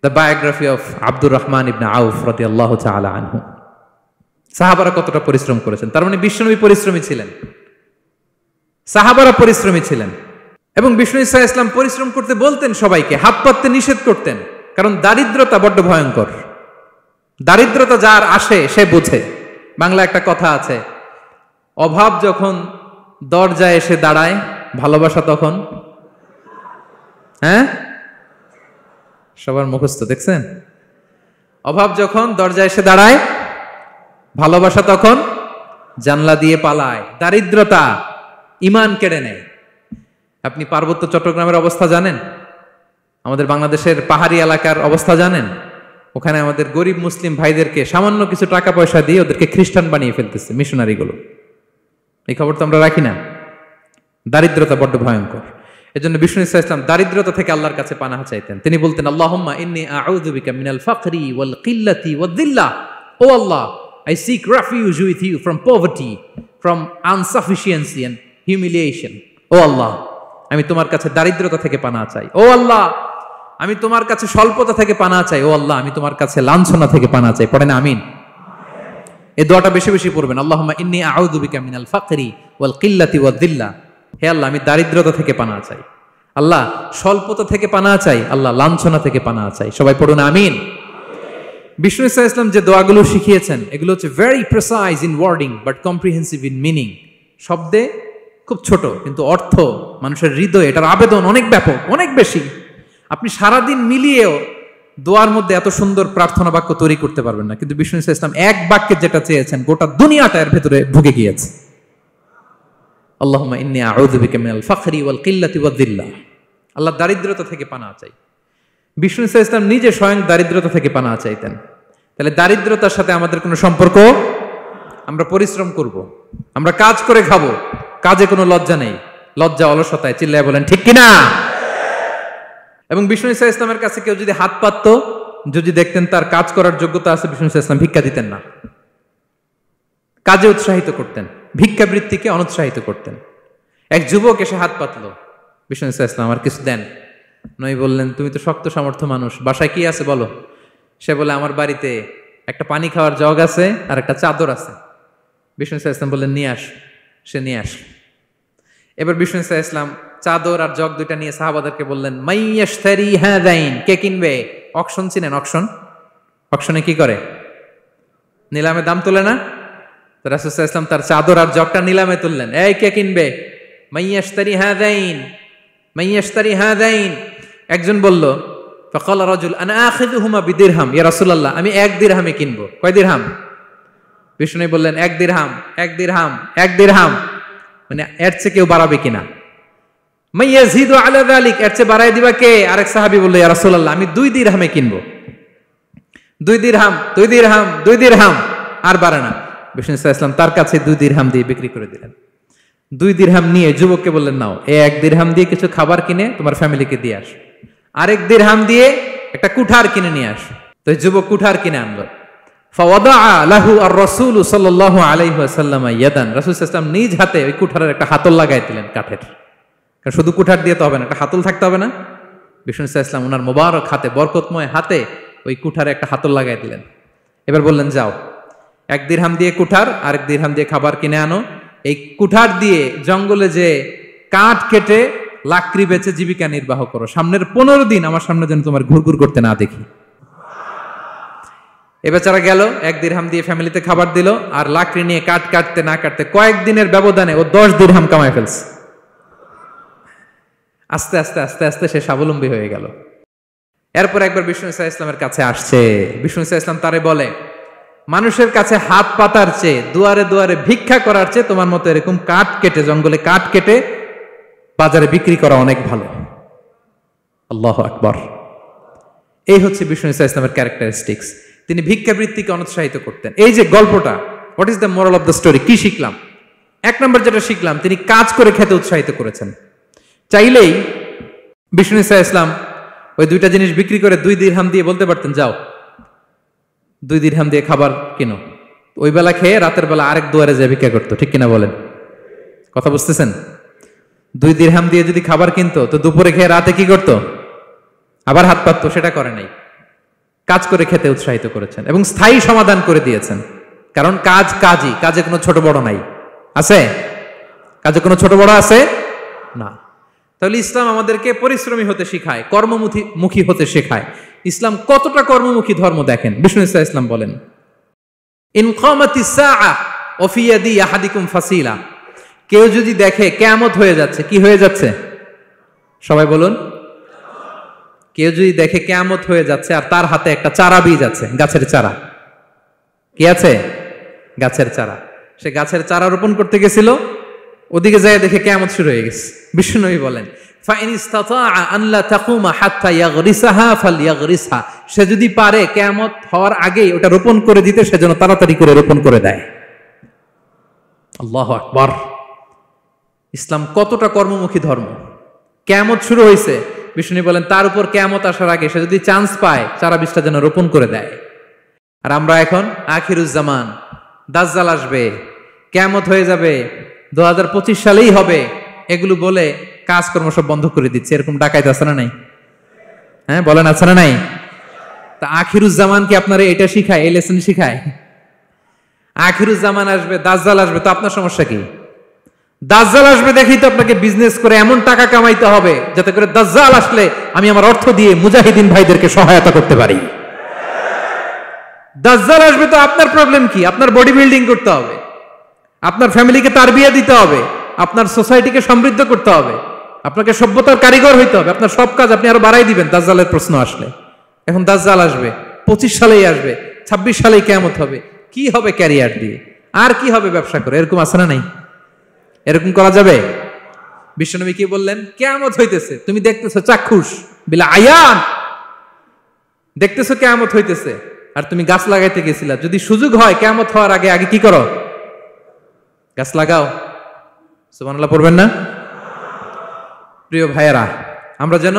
the biography of Abdur Rahman ইবনে আউফ রাদিয়াল্লাহু তাআলা আনহু। সাহাবারা কতটা পরিশ্রম করেছেন, তার মানে বিশ্বনবী পরিশ্রমী ছিলেন, সাহাবারা পরিশ্রমী ছিলেন। এবং বিষ্ণু ইসলাম পরিশ্রম করতে বলতেন সবাইকে, হাত পাততে নিষেধ করতেন, কারণ দারিদ্রতা বড্ড ভয়ঙ্কর। দারিদ্রতা যার আসে সে বুঝে। বাংলা একটা কথা আছে, অভাব যখন দরজায় এসে দাঁড়ায়, ভালোবাসা তখন সবার মুখস্থ, দেখছেন? অভাব যখন দরজায় এসে দাঁড়ায়, ভালোবাসা তখন জানলা দিয়ে পালায়। দারিদ্রতা ঈমান কেড়ে নেয়। আপনি পার্বত্য চট্টগ্রামের অবস্থা জানেন? আমাদের বাংলাদেশের পাহাড়ি এলাকার অবস্থা জানেন? ওখানে আমাদের গরিব মুসলিম ভাইদেরকে সামান্য কিছু টাকা পয়সা দিয়ে ওদেরকে খ্রিস্টান বানিয়ে ফেলতেছে মিশনারিগুলো। এই খবর তো আমরা রাখি না। দারিদ্রতা বড্ড ভয়ঙ্কর। এজন্য বিষ্ণু ইসা ইসলাম দারিদ্রতা থেকে আল্লাহর কাছে পানাহ চাইতেন। তিনি বলতেন, আল্লাহুম্মা ইন্নী আউযু বিকা মিনাল ফাকরি ওয়াল কিল্লাতি ওয়াদ-দিল্লাহ। ও আল্লাহ, I seek refuge with you from poverty, from insufficiency and humiliation. ও আল্লাহ, আমি তোমার কাছে দারিদ্রতা থেকে পানাহ চাই। ও আল্লাহ, আমি তোমার কাছে স্বল্পতা থেকে পানাহ চাই। ও আল্লাহ, আমি তোমার কাছে লাঞ্ছনা থেকে পানাহ চাই। পড়েন আমিন। এই দোয়াটা বেশি বেশি পড়বেন। আল্লাহুম্মা ইন্নী আউযু বিকা মিনাল ফাকরি ওয়াল কিল্লাতি ওয়াদ-দিল্লাহ। হে আল্লাহ, আমি দারিদ্রতা থেকে পানাহ চাই। আল্লাহ, স্বল্পতা থেকে পানাহ চাই। আল্লাহ, লাঞ্ছনা থেকে পানাহ চাই। সবাই পড়ুন আমিন। বিষ্ণু ইসা ইসলাম যে দোয়াগুলো শিখিয়েছেন এগুলো হচ্ছে very precise in wording but comprehensive in meaning. শব্দে খুব ছোট, কিন্তু অর্থ মানুষের হৃদয়ে এটার আবেদন অনেক ব্যাপক, অনেক বেশি। আপনি সারাদিন মিলিয়েও দোয়ার মধ্যে এত সুন্দর প্রার্থনা বাক্য তৈরি করতে পারবেন না, কিন্তু বিষ্ণু ইসা ইসলাম এক বাক্যে যেটা চেয়েছেন গোটা দুনিয়াটা এর ভেতরে ঢুকে গিয়েছে। আল্লাহুম্মা ইন্নী আউযু বিকা মিনাল ফাকরি ওয়াল কিল্লাতি ওয়াদ-দিল্লাহ। আল্লাহ, দারিদ্রতা থেকে পানাহ চাই। বিষ্ণু ইসা ইসলাম নিজে স্বয়ং দারিদ্রতা থেকে পানাহ চাইতেন। তাহলে দারিদ্রতার সাথে আমাদের কোনো সম্পর্ক? আমরা পরিশ্রম করব, আমরা কাজ করে খাবো, কাজে কোনো লজ্জা নেই। লজ্জা অলসতায়, চিল্লায় বলেন ঠিক কিনা? এবং বিষ্ণু ইসা ইসলামের কাছে কেউ যদি হাত পাতত, যদি দেখতেন তার কাজ করার যোগ্যতা আছে, বিষ্ণু ইসা ইসলাম ভিক্ষা দিতেন না, কাজে উৎসাহিত করতেন, ভিক্ষাবৃত্তিকে অনুৎসাহিত করতেন। এক যুবক এসে হাত পাতলো, বিষ্ণু ইসা ইসলাম, আমার কিছু দেন। নই বললেন, তুমি তো শক্ত সামর্থ্য মানুষ, বাসায় কি আছে বলো? সে বলে, আমার বাড়িতে একটা পানি খাওয়ার জগ আছে আর একটা চাদর আছে। বিষ্ণু ইসা ইসলাম বললেন, নিয়ে আস। সে নিয়ে আস। এবার বিষ্ণু ইসা ইসলাম চাদর আর জগ দুইটা নিয়ে সাহাবাদেরকে বললেন, মাইয়াশতারি হাযাইন, কে কিনবে? অকশন চিনেন? অকশন, অকশনে কি করে? নিলামে দাম তোলে না? তো রাসূল সাল্লাল্লাহু আলাইহি ওয়াসাল্লাম তার চাদর আর জগটা নিলামে তুললেন। এই কে কিনবে? মাইয়াশতারি হাযাইন, মাইয়াশতারি হাযাইন। একজন বলল, ফাকালা রাজুল আনা আখিযুহুমা বিদিরহাম, ইয়া রাসূলুল্লাহ, আমি 1 দিরহামে কিনবো। কয় দিরহাম? বিষ্ণু বললেন, 1 দিরহাম, 1 দিরহাম, 1 দিরহাম। মানে এর চেয়ে কেউ বাড়াবে কিনা? মাইয়াজিদু আলা যালিক, এর চেয়ে বাড়ায় দিবা কে? আরেক সাহাবী বলল, ইয়া রাসূলুল্লাহ, আমি 2 দিরহামে কিনবো। 2 দিরহাম, 2 দিরহাম, 2 দিরহাম, আর বাড়ে না। বিষ্ণু সাল্লাল্লাহু আলাইহি ওয়াসাল্লাম তার কাছে 2 দিরহাম দিয়ে বিক্রি করে দিলেন। 2 দিরহাম নিয়ে যুবককে বললেন, নাও, এই 1 দিরহাম দিয়ে কিছু খাবার কিনে তোমার ফ্যামিলিকে দিয়ে আস। আরেক দিরহাম দিয়ে একটা কুঠার কিনে নিয়ে আস। তো যুবক কুঠার কিনে আনলো। ফাওয়াদাআ লাহু আর-রাসূল সাল্লাল্লাহু আলাইহি ওয়াসাল্লাম ইয়াদান, রাসূল সাল্লাল্লাহু আলাইহি ওয়াসাল্লাম নিজ হাতে ওই কুঠারের একটা হাতল লাগাই দিলেন কাঠের। কারণ শুধু কুঠার দিয়ে তো হবে না, একটা হাতল থাকতে হবে না? বিষ্ণু সাল্লাল্লাহু আলাইহি ওয়াসাল্লাম ওনার মোবারক হাতে, বরকতময় হাতে ওই কুঠারে একটা হাতল লাগাই দিলেন। এবার বললেন, যাও, 1 দিরহাম দিয়ে কুঠার, আরেক দিরহাম দিয়ে খাবার কিনে আনো। এই কুঠার দিয়ে জঙ্গলে যে কাঠ কেটে লাকড়ি বেচে জীবিকা নির্বাহ করো। সামনের 15 দিন আমার সামনে যেন তোমার ঘুরঘুর করতে না দেখি। এ বেচারা গেল, 1 দিরহাম দিয়ে ফ্যামিলিতে খাবার দিল, আর লাকড়ি নিয়ে কাঠ কাটতে না কাটতে কয়েকদিনের ব্যবধানে ও 10 দিরহাম কামায় ফেলছে। আস্তে আস্তে আস্তে আস্তে সে স্বাবলম্বী হয়ে গেল। এরপর একবার বিষ্ণু ইসা ইসলামের কাছে আসছে। বিষ্ণু ইসা ইসলাম তারে বলে, মানুষের কাছে হাত পাতার চেয়ে, দুয়ারে দুয়ারে ভিক্ষা করার চেয়ে তোমার মতো এরকম কাঠ কেটে, জঙ্গলে কাঠ কেটে বাজারে বিক্রি করা অনেক ভালো। আল্লাহু আকবার। এই হচ্ছে বিষ্ণু ইসা ইসলামের ক্যারেক্টারিস্টিক্স। তিনি ভিক্ষাবৃত্তিকে অনুৎসাহিত করতেন। এই যে গল্পটা, what is the moral of the story? কি শিখলাম? 1 নম্বর যেটা শিখলাম, তিনি কাজ করে খেতে উৎসাহিত করেছেন। চাইলেই বিষ্ণু ইসা ইসলাম ওই 2টা জিনিস বিক্রি করে 2 দিরহাম দিয়ে বলতে পারতেন, যাও 2 দিরহাম দিয়ে খাবার কিনো। ওই বেলা খেয়ে রাতের বেলা আরেক দুয়ারে যায় ভিক্ষা করতো, ঠিক কিনা বলেন? কথা বুঝতেছেন? 2 দিরহাম দিয়ে যদি খাবার কিনতো, তো দুপুরে খেয়ে রাতে কি করতো? আবার হাত পাততো। সেটা করে নাই। কাজ করে খেতে উৎসাহিত করেছেন এবং স্থায়ী সমাধান করে দিয়েছেন। কারণ কাজ কাজই, কাজে কোনো ছোট বড় নাই। আছে? কাজে কোনো ছোট বড় আছে না। তাহলে ইসলাম আমাদেরকে পরিশ্রমী হতে শেখায়, কর্মমুখী হতে শেখায়। ইসলাম কতটা কর্মমুখী ধর্ম দেখেন। বিষ্ণু ইসলাম বলেন, ইন কামাতিস সাআ ওয়া ফি ইয়াদি আহাদিকুম ফাসিলা, কেউ যদি দেখে কিয়ামত হয়ে যাচ্ছে, কি হয়ে যাচ্ছে? সবাই বলুন, কেউ যদি দেখে কিয়ামত হয়ে যাচ্ছে আর তার হাতে একটা চারা বীজ আছে, গাছের চারা, কি আছে? গাছের চারা। সে গাছের চারা রোপণ করতে গেছিল, ওদিকে যায় দেখে কিয়ামত শুরু হয়ে গেছে। বিষ্ণুনবী বলেন ফাইন ইসতাতাআ আন লা তাকুমা হাত্তা ইয়াগরিসাহা ফালইয়াগরিসহা, সে যদি পারে কিয়ামত হওয়ার আগেই ওটা রোপণ করে দিতে, সেজন্য তাড়াতাড়ি করে রোপণ করে দেয়। আল্লাহু আকবার। ইসলাম কতটা কর্মমুখী ধর্ম। কিয়ামত শুরু হয়েছে, বিষ্ণু বলেন তার উপর কিয়ামত আসার আগে সে যদি চান্স পায় চারা বীজটা যেন রোপণ করে দেয়। আর আমরা এখন আখিরুজ্জামান, দাজ্জাল আসবে, কিয়ামত হয়ে যাবে, 2025 সালেই হবে, এগুলো বলে কাজকর্ম সব বন্ধ করে দিচ্ছে। এরকম ডাকাইত আছে না নাই? হ্যাঁ বলেন, আছে না নাই? তা আখিরুজ্জামান কি আপনারা এটা শিখায়, এই লেসন শিখায়? আখিরুজ্জামান আসবে, দাজ্জাল আসবে, তো আপনার সমস্যা কি? দাজ্জাল আসবে দেখেই তো আপনাকে বিজনেস করে এমন টাকা কামাইতে হবে যাতে করে দাজ্জাল আসলে আমি আমার অর্থ দিয়ে মুজাহিদিন ভাইদেরকে সহায়তা করতে পারি। দাজ্জাল আসবে তো আপনার প্রবলেম কি? আপনার বডি বিল্ডিং করতে হবে, আপনার ফ্যামিলিকে তারবিয়া দিতে হবে, আপনার সোসাইটিকে সমৃদ্ধ করতে হবে, আপনাকে সভ্যতার কারিগর হইতে হবে। আপনার সব কাজ আপনি আরো বাড়াই দিবেন দাজ্জালের প্রশ্ন আসলে। এখন দাজ্জাল আসবে, 25 সালেই আসবে, 26 সালেই কিয়ামত হবে। কি হবে ক্যারিয়ার দিয়ে, আর কি হবে ব্যবসা করে? এরকম আছে না নাই? এরকম করা যাবে? বিশ্বনবী কি বললেন? কিয়ামত হইতেছে, তুমি দেখতেছো চাক্ষুষ বিলা আয়ান, দেখতেছো কিয়ামত হইতেছে, আর তুমি গাছ লাগাইতে গেছিলা। যদি সুযোগ হয় কিয়ামত হওয়ার আগে আগে কি করো? গাছ লাগাও। সুবহানাল্লাহ পড়বেন না? প্রিয় ভাইয়েরা, আমরা যেন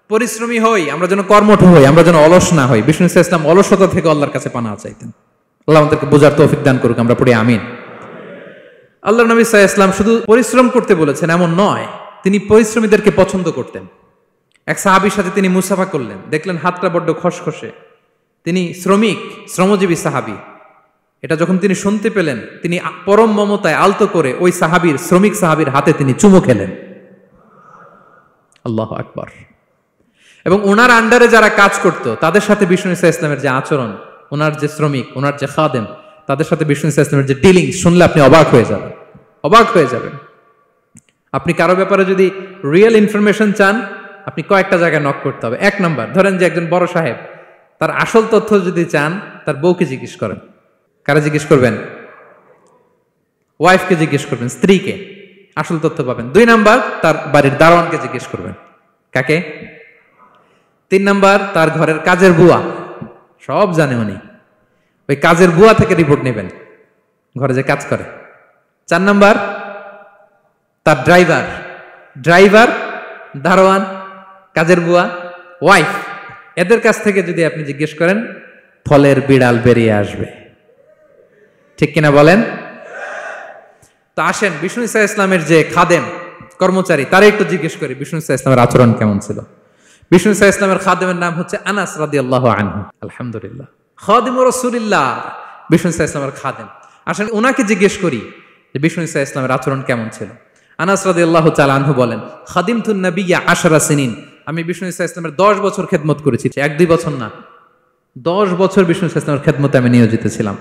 পরিশ্রমী হই, আমরা যেন কর্মঠ হই, আমরা যেন অলস না হই। বিষ্ণু ইসলাম অলসতা থেকে আল্লাহর কাছে পানাহ চাইতেন। আল্লাহ আমাদেরকে বোঝার তৌফিক দান করুক, আমরা পড়ি আমিন। আল্লাহ নবী সাল্লাল্লাহু আলাইহি ওয়াসাল্লাম শুধু পরিশ্রম করতে বলেছেন এমন নয়, তিনি পরিশ্রমীদেরকে পছন্দ করতেন। এক সাহাবীর সাথে তিনি মুসাফা করলেন, দেখলেন হাতটা বড্ড খসখসে, তিনি শ্রমজীবী সাহাবী। এটা যখন তিনি শুনতে পেলেন, তিনি পরম মমতায় আলতো করে ওই শ্রমিক সাহাবীর হাতে তিনি চুমু খেলেন। আল্লাহু আকবার। এবং ওনার আন্ডারে যারা কাজ করত তাদের সাথে বিষ্ণু ইসলামের যে আচরণ, ওনার যে শ্রমিক, ওনার যে খাদেম, তাদের সাথে বিষ্ণু ইসলামের যে ডিলিং শুনলে আপনি অবাক হয়ে যাবেন, অবাক হয়ে যাবেন। আপনি কারো ব্যাপারে যদি রিয়েল ইনফরমেশন চান, আপনি কয়েকটা জায়গায় নক করতে হবে। 1 নাম্বার, ধরেন যে একজন বড় সাহেব, তার আসল তথ্য যদি চান তার বউকে জিজ্ঞেস করেন। কারা জিজ্ঞেস করবেন? ওয়াইফকে জিজ্ঞেস করবেন, স্ত্রীকে, আসল তথ্য পাবেন। 2 নাম্বার, তার বাড়ির দারোয়ানকে জিজ্ঞেস করবেন। কাকে? 3 নাম্বার, তার ঘরের কাজের বুয়া, সব জানে উনি, ওই কাজের বুয়া থেকে রিপোর্ট নেবেন, ঘরে যে কাজ করে। 4 নাম্বার, তার ড্রাইভার, দারোয়ান, কাজের বুয়া, ওয়াইফ, এদের কাছ থেকে যদি আপনি জিজ্ঞেস করেন, ফলের বিড়াল বেরিয়ে আসবে। ঠিক কিনা বলেন? তো আসেন বিষ্ণু ইসলামের যে খাদেম, কর্মচারী, তারা একটু জিজ্ঞেস করি বিষ্ণু ইসলামের আচরণ কেমন ছিল। বিষ্ণু ইসলামের খাদেমের নাম হচ্ছে আনাস রাদিয়াল্লাহু আনহু। আলহামদুলিল্লাহ, খাদিমুর রাসূলিল্লাহ, বিষ্ণু ইসলামের খাদেম। আসলে ওনাকে জিজ্ঞেস করি যে বিষ্ণু ইসলামের আচরণ কেমন ছিল। আনাস রাদিয়াল্লাহু তাআলা আনহু বলেন, খাদিমতুন নবিয়্যা 10 সিনিন, আমি বিষ্ণু ইসলামের 10 বছর খেদমত করেছি, 1-2 বছর না, 10 বছর বিষ্ণু ইসলামের খেদমতে আমি নিয়োজিত ছিলাম।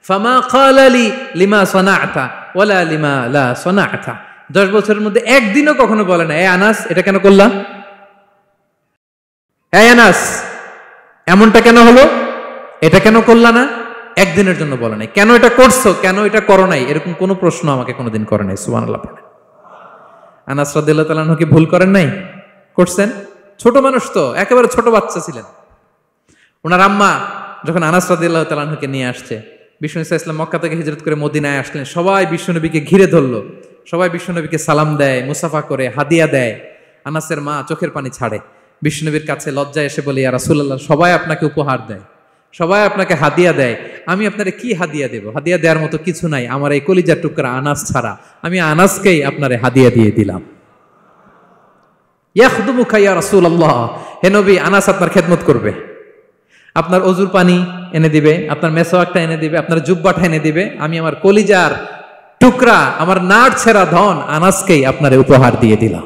ফামা ক্বালা লি লিমা সানা'তা ওয়ালা লিমা লা সানা'তা, 10 বছরের মধ্যে একদিনও কখনো বলে না, এ আনাস এটা কেন করলা, এ আনাস এমনটা কেন হলো, এটা কেন করলা না, একদিনের জন্য বলে নাই। কেন এটা করছো, কেন এটা করো নাই, এরকম কোনো প্রশ্ন আমাকে কোনোদিন করে নাই। সুবহানাল্লাহ পড়ে। আনাস রাদিয়াল্লাহু তাআলা কি ভুল করেন নাই? করছেন। ছোট মানুষ তো, একেবারে ছোট বাচ্চা ছিলেন। ওনার আম্মা যখন আনাস রাদিয়াল্লাহু তাআলাকে নিয়ে আসছে, বিষ্ণু ইসলাম মক্কা থেকে হিজরত করে মদিনায় আসলেন, সবাই বিশ্বনবীকে ঘিরে ধরলো, সবাই বিশ্বনবীকে সালাম দেয়, মুসাফা করে, হাদিয়া দেয়। আনাসের মা চোখের পানি ছাড়ে, বিশ্বনবীর কাছে লজ্জায় এসে বলে, ইয়া রাসূলুল্লাহ, সবাই আপনাকে উপহার দেয়, সবাই আপনাকে হাদিয়া দেয়, আমি আপনারে কি হাদিয়া দেব? হাদিয়া দেওয়ার মতো কিছু নাই আমার এই কলিজার টুকরা আনাস ছাড়া, আমি আনাসকেই আপনারে হাদিয়া দিয়ে দিলাম। ইয়াখদুমুকা ইয়া রাসূলুল্লাহ, হে নবী, আনাস আপনার খেদমত করবে, আপনার অজুর পানি এনে দিবে, আপনার মেসওয়াকটা এনে দিবে, আপনার জুব্বাটা এনে দিবে, আমি আমার কলিজার টুকরা, আমার নাড় ছেঁড়া ধন আনাসকেই আপনারে উপহার দিয়ে দিলাম।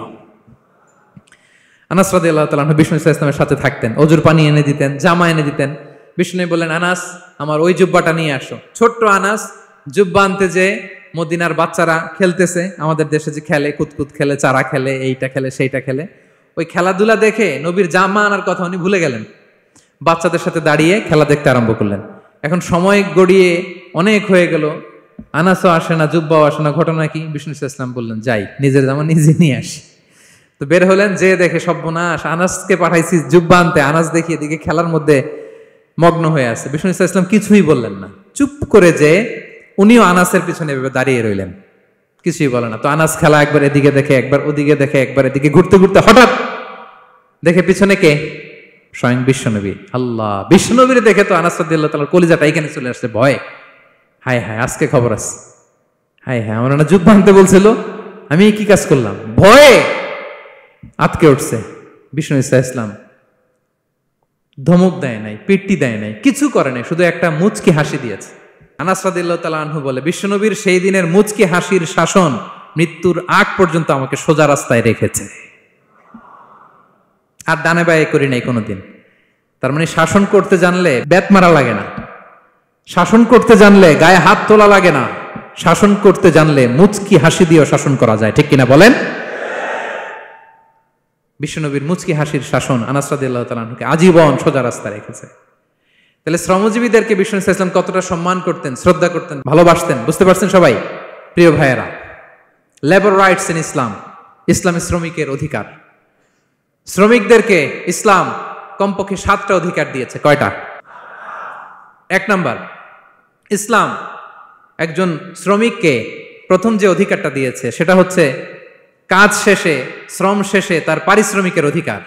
আনাস রাদিয়াল্লাহু তাআলা বিষ্ণু ইসলামের সাথে থাকতেন, অজুর পানি এনে দিতেন, জামা এনে দিতেন। বিষ্ণু বললেন, আনাস আমার ওই জুব্বাটা নিয়ে আসো। ছোট্ট আনাস জুব্বা আনতে যে মদিনার বাচ্চারা খেলতেছে, আমাদের দেশে যে খেলে, কুতকুত খেলে, চারা খেলে, এইটা খেলে, সেইটা খেলে, ওই খেলাধুলা দেখে নবীর জামা আনার কথা উনি ভুলে গেলেন, বাচ্চাদের সাথে দাঁড়িয়ে খেলা দেখতে আরম্ভ করলেন। এখন সময় গড়িয়ে অনেক হয়ে গেল, আনাসও আসে না, জুব্বাও আসে না। ঘটনা কি? বিষ্ণু ইসলাম বললেন, যাই নিজের জামা নিজে নিয়ে আসি। তো বের হলেন, যে দেখে সর্বনাশ, আনাসকে পাঠাইছি জুব্বা আনতে, আনাস দেখিয়ে দিকে খেলার মধ্যে মগ্ন হয়ে আছে। বিষ্ণু ইসলাম কিছুই বললেন না, চুপ করে যে উনিও আনাসের পিছনে এভাবে দাঁড়িয়ে রইলেন, কিছুই বলে না। তো আনাস খেলা একবার এদিকে দেখে, একবার ওদিকে দেখে, একবার এদিকে ঘুরতে ঘুরতে হঠাৎ দেখে পিছনে কে? স্বয়ং বিশ্বনবী। আল্লাহ, বিশ্বনবীর দেখে তো আনাস রাদিয়াল্লাহু তাআলার কলিজাটা এখানে চলে আসছে ভয়। হায় হায়, আজকে খবর আছে। হায় হায়, আমার না যুদ্ধ আনতে বলছিল, আমি কি কাজ করলাম? ভয়ে আটকে উঠছে। বিষ্ণু ইসলাম ধমক দেয় নাই, পিট্টি দেয় নাই, কিছু করে নাই, শুধু একটা মুচকি হাসি দিয়েছে। আনাস রাদিয়াল্লাহু তাআলা আনহু বলে, বিশ্বনবীর সেই দিনের মুচকি হাসির শাসন মৃত্যুর আগ পর্যন্ত আমাকে সোজা রাস্তায় রেখেছে, আর ডানে বায়ে করি নাই কোনোদিন। তার মানে শাসন করতে জানলে ব্যাত মারা লাগে না, শাসন করতে জানলে গায়ে হাত তোলা লাগে না, শাসন করতে জানলে মুচকি হাসি দিয়েও শাসন করা যায়, ঠিক কিনা বলেন? বিশ্বনবীর মুচকি হাসির শাসন আনাস রাদিয়াল্লাহু তাআলা আনহুকে আজীবন সোজা রাস্তা রেখেছে। তাহলে শ্রমজীবীদেরকে বিষ্ণু ইসলাম কতটা সম্মান করতেন, শ্রদ্ধা করতেন, ভালোবাসতেন, বুঝতে পারছেন সবাই? প্রিয় ভাইয়েরা, লেবার রাইটস ইন ইসলাম, ইসলামে শ্রমিকের অধিকার। শ্রমিকদেরকে ইসলাম কমপক্ষে 7টা অধিকার দিয়েছে। কয়টা? 1 নাম্বার, ইসলাম একজন শ্রমিককে প্রথম যে অধিকারটা দিয়েছে সেটা হচ্ছে কাজ শেষে, শ্রম শেষে তার পারিশ্রমিকের অধিকার,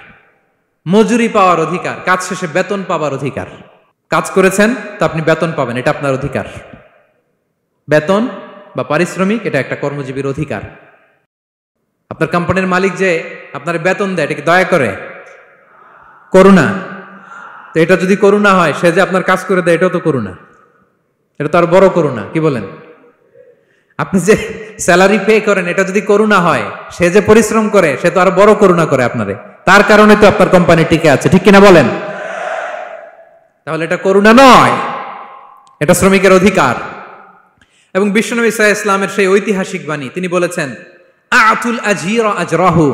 মজুরি পাওয়ার অধিকার, কাজ শেষে বেতন পাওয়ার অধিকার। কাজ করেছেন তো আপনি বেতন পাবেন, এটা আপনার অধিকার। বেতন বা পারিশ্রমিক এটা একটা কর্মজীবীর অধিকার। আপনার কোম্পানির মালিক যে আপনার বেতন দেয়, এটা কি দয়া করে? করুণা? তো এটা যদি করুণা হয়, সে যে আপনার কাজ করে দেয়, এটাও তো করুণা, এটা তো আর বড় করুণা, কি বলেন? আপনি যে স্যালারি পে করেন, এটা যদি করুণা হয়, সে যে পরিশ্রম করে, সে তো আর বড় করুণা করে আপনারে, তার কারণে তো আপনার কোম্পানি টিকে আছে, ঠিক কিনা বলেন? তাহলে এটা করুণা নয়, এটা শ্রমিকের অধিকার। এবং বিশ্বনবী সাল্লাল্লাহু আলাইহি ওয়াসাল্লামের সেই ঐতিহাসিক বাণী, তিনি বলেছেন, আতুল আজীরা আজরাহু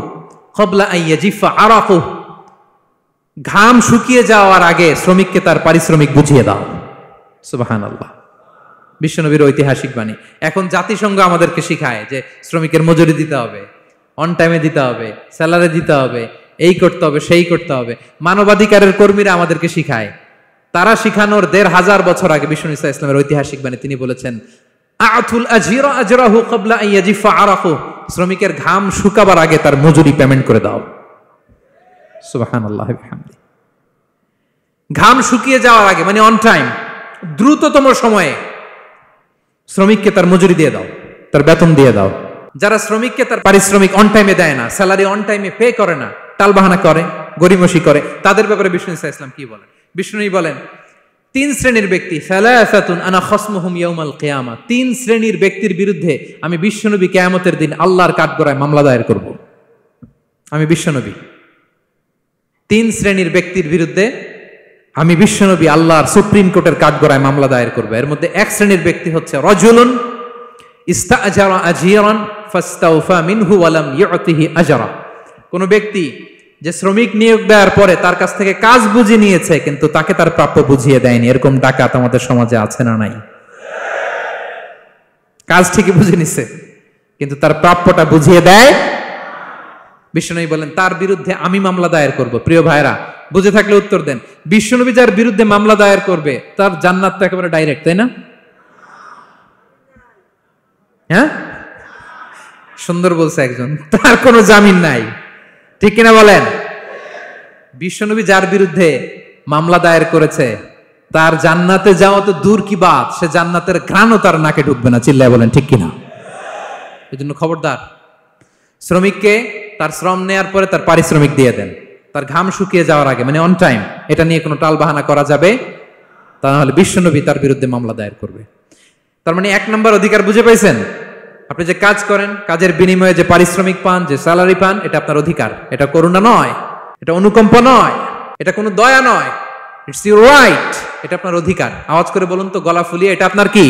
ক্বাবলা আন ইয়াজিফা আরাকু, ঘাম শুকিয়ে যাওয়ার আগে শ্রমিককে তার পারিশ্রমিক বুঝিয়ে দাও। সুবহানাল্লাহ, বিশ্বনবীর ঐতিহাসিক বাণী। এখন জাতিসংঘ আমাদেরকে শিখায় যে শ্রমিকের মজুরি দিতে হবে, অন টাইমে দিতে হবে, স্যালারি দিতে হবে, এই করতে হবে, সেই করতে হবে। মানবাধিকারের কর্মীরা আমাদেরকে শিখায়, তারা শিখানোর 1500 বছর আগে বিশ্বনবী সাল্লাল্লাহু আলাইহি ওয়াসাল্লামের ঐতিহাসিক বাণী, তিনি বলেছেন, আতুল আজীরা আজরাহু ক্বাবলা আন ইয়াজিফা আরাকু, শ্রমিকের ঘাম শুকাবার আগে তার মজুরি পেমেন্ট করে দাও। সুবহানাল্লাহ ওয়া বিহামদিহি। ঘাম শুকিয়ে যাওয়ার আগে মানে অন টাইম, দ্রুততম সময়ে শ্রমিককে তার মজুরি দিয়ে দাও, তার বেতন দিয়ে দাও। যারা শ্রমিককে তার পারিশ্রমিক অন টাইমে দেয় না, স্যালারি অন টাইমে পে করে না, টালবাহানা করে, গরিমসি করে, তাদের ব্যাপারে বিষ্ণু সাল্লাল্লাহু আলাইহি ওয়াসাল্লাম কি বলেন? বিষ্ণু বলেন, 3 শ্রেণীর ব্যক্তি, সালাসাতুন আনা খাসমুহুম ইয়াউমাল কিয়ামা, 3 শ্রেণীর ব্যক্তির বিরুদ্ধে আমি বিশ্বনবী কিয়ামতের দিন আল্লাহর কাঠগড়ায় মামলা দায়ের করব। আমি বিশ্বনবী 3 শ্রেণীর ব্যক্তির বিরুদ্ধে আমি বিশ্বনবী আল্লাহর সুপ্রিম কোর্টের কাঠগড়ায় মামলা দায়ের করব। এর মধ্যে 1 শ্রেণীর ব্যক্তি হচ্ছে রাজুলুন ইস্তাআজারা আজীরান ফাস্তাওফা মিনহু ওয়া লাম ইউতিহি আজরা, কোন ব্যক্তি যে শ্রমিক নিয়োগ দেওয়ার পরে তার কাছ থেকে কাজ বুঝে নিয়েছে কিন্তু তাকে তার প্রাপ্য বুঝিয়ে দেয়নি। এরকম ডাকাত আমাদের সমাজে আছে না নাই? কাজ ঠিকই বুঝে নিছে কিন্তু তার প্রাপ্যটা বুঝিয়ে দেয়। বিশ্বনবী বলেন তার বিরুদ্ধে আমি মামলা দায়ের করব। প্রিয় ভাইরা, বুঝে থাকলে উত্তর দেন। বিশ্বনবী যার বিরুদ্ধে মামলা দায়ের করবে তার জান্নাত তো একেবারে ডাইরেক্ট, তাই না? হ্যাঁ, সুন্দর বলছে একজন, তার কোনো জামিন নাই, ঠিক কিনা বলেন? বিশ্বনবী যার বিরুদ্ধে মামলা দায়ের করেছে তার জান্নাতে যাওয়া তো দূর কি বাত, সে জান্নাতের ঘ্রাণও তার নাকে ঢুকবে না, চিল্লায় বলেন ঠিক কিনা? এই জন্য খবরদার, শ্রমিককে তার শ্রম নেয়ার পরে তার পারিশ্রমিক দিয়ে দেন, তার ঘাম শুকিয়ে যাওয়ার আগে, মানে অন টাইম। এটা নিয়ে কোনো টালবাহানা করা যাবে তা নাহলে বিশ্বনবী তার বিরুদ্ধে মামলা দায়ের করবে। তার মানে 1 নম্বর অধিকার বুঝে পাইছেন? আপনি যে কাজ করেন, কাজের বিনিময়ে যে পারিশ্রমিক পান, যে স্যালারি পান, এটা আপনার অধিকার। এটা করুণা নয়, এটা অনুকম্প নয়, এটা কোনো দয়া নয়, ইটস ইউর রাইট, এটা আপনার অধিকার। আওয়াজ করে বলুন তো, গলা ফুলিয়ে, এটা আপনার কি?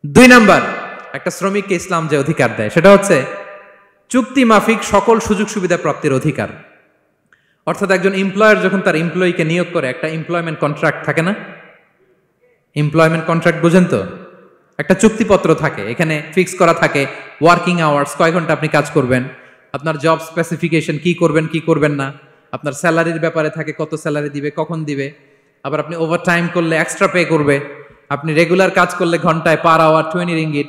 2 নাম্বার, একটা শ্রমিককে ইসলাম যে অধিকার দেয় সেটা হচ্ছে চুক্তি মাফিক সকল সুযোগ সুবিধা প্রাপ্তির অধিকার। অর্থাৎ একজন এমপ্লয়ার যখন তার এমপ্লয়িকে নিয়োগ করে, একটা এমপ্লয়মেন্ট কন্ট্রাক্ট থাকে না? এমপ্লয়মেন্ট কন্ট্রাক্ট বুঝেন তো? একটা চুক্তিপত্র থাকে, এখানে ফিক্স করা থাকে ওয়ার্কিং আওয়ার্স, কয় ঘন্টা আপনি কাজ করবেন, আপনার জব স্পেসিফিকেশন, কি করবেন কি করবেন না, আপনার স্যালারির ব্যাপারে থাকে, কত স্যালারি দিবে, কখন দিবে, আবার আপনি ওভার টাইম করলে এক্সট্রা পে করবে, আপনি রেগুলার কাজ করলে ঘন্টায় per hour 20 ringgit,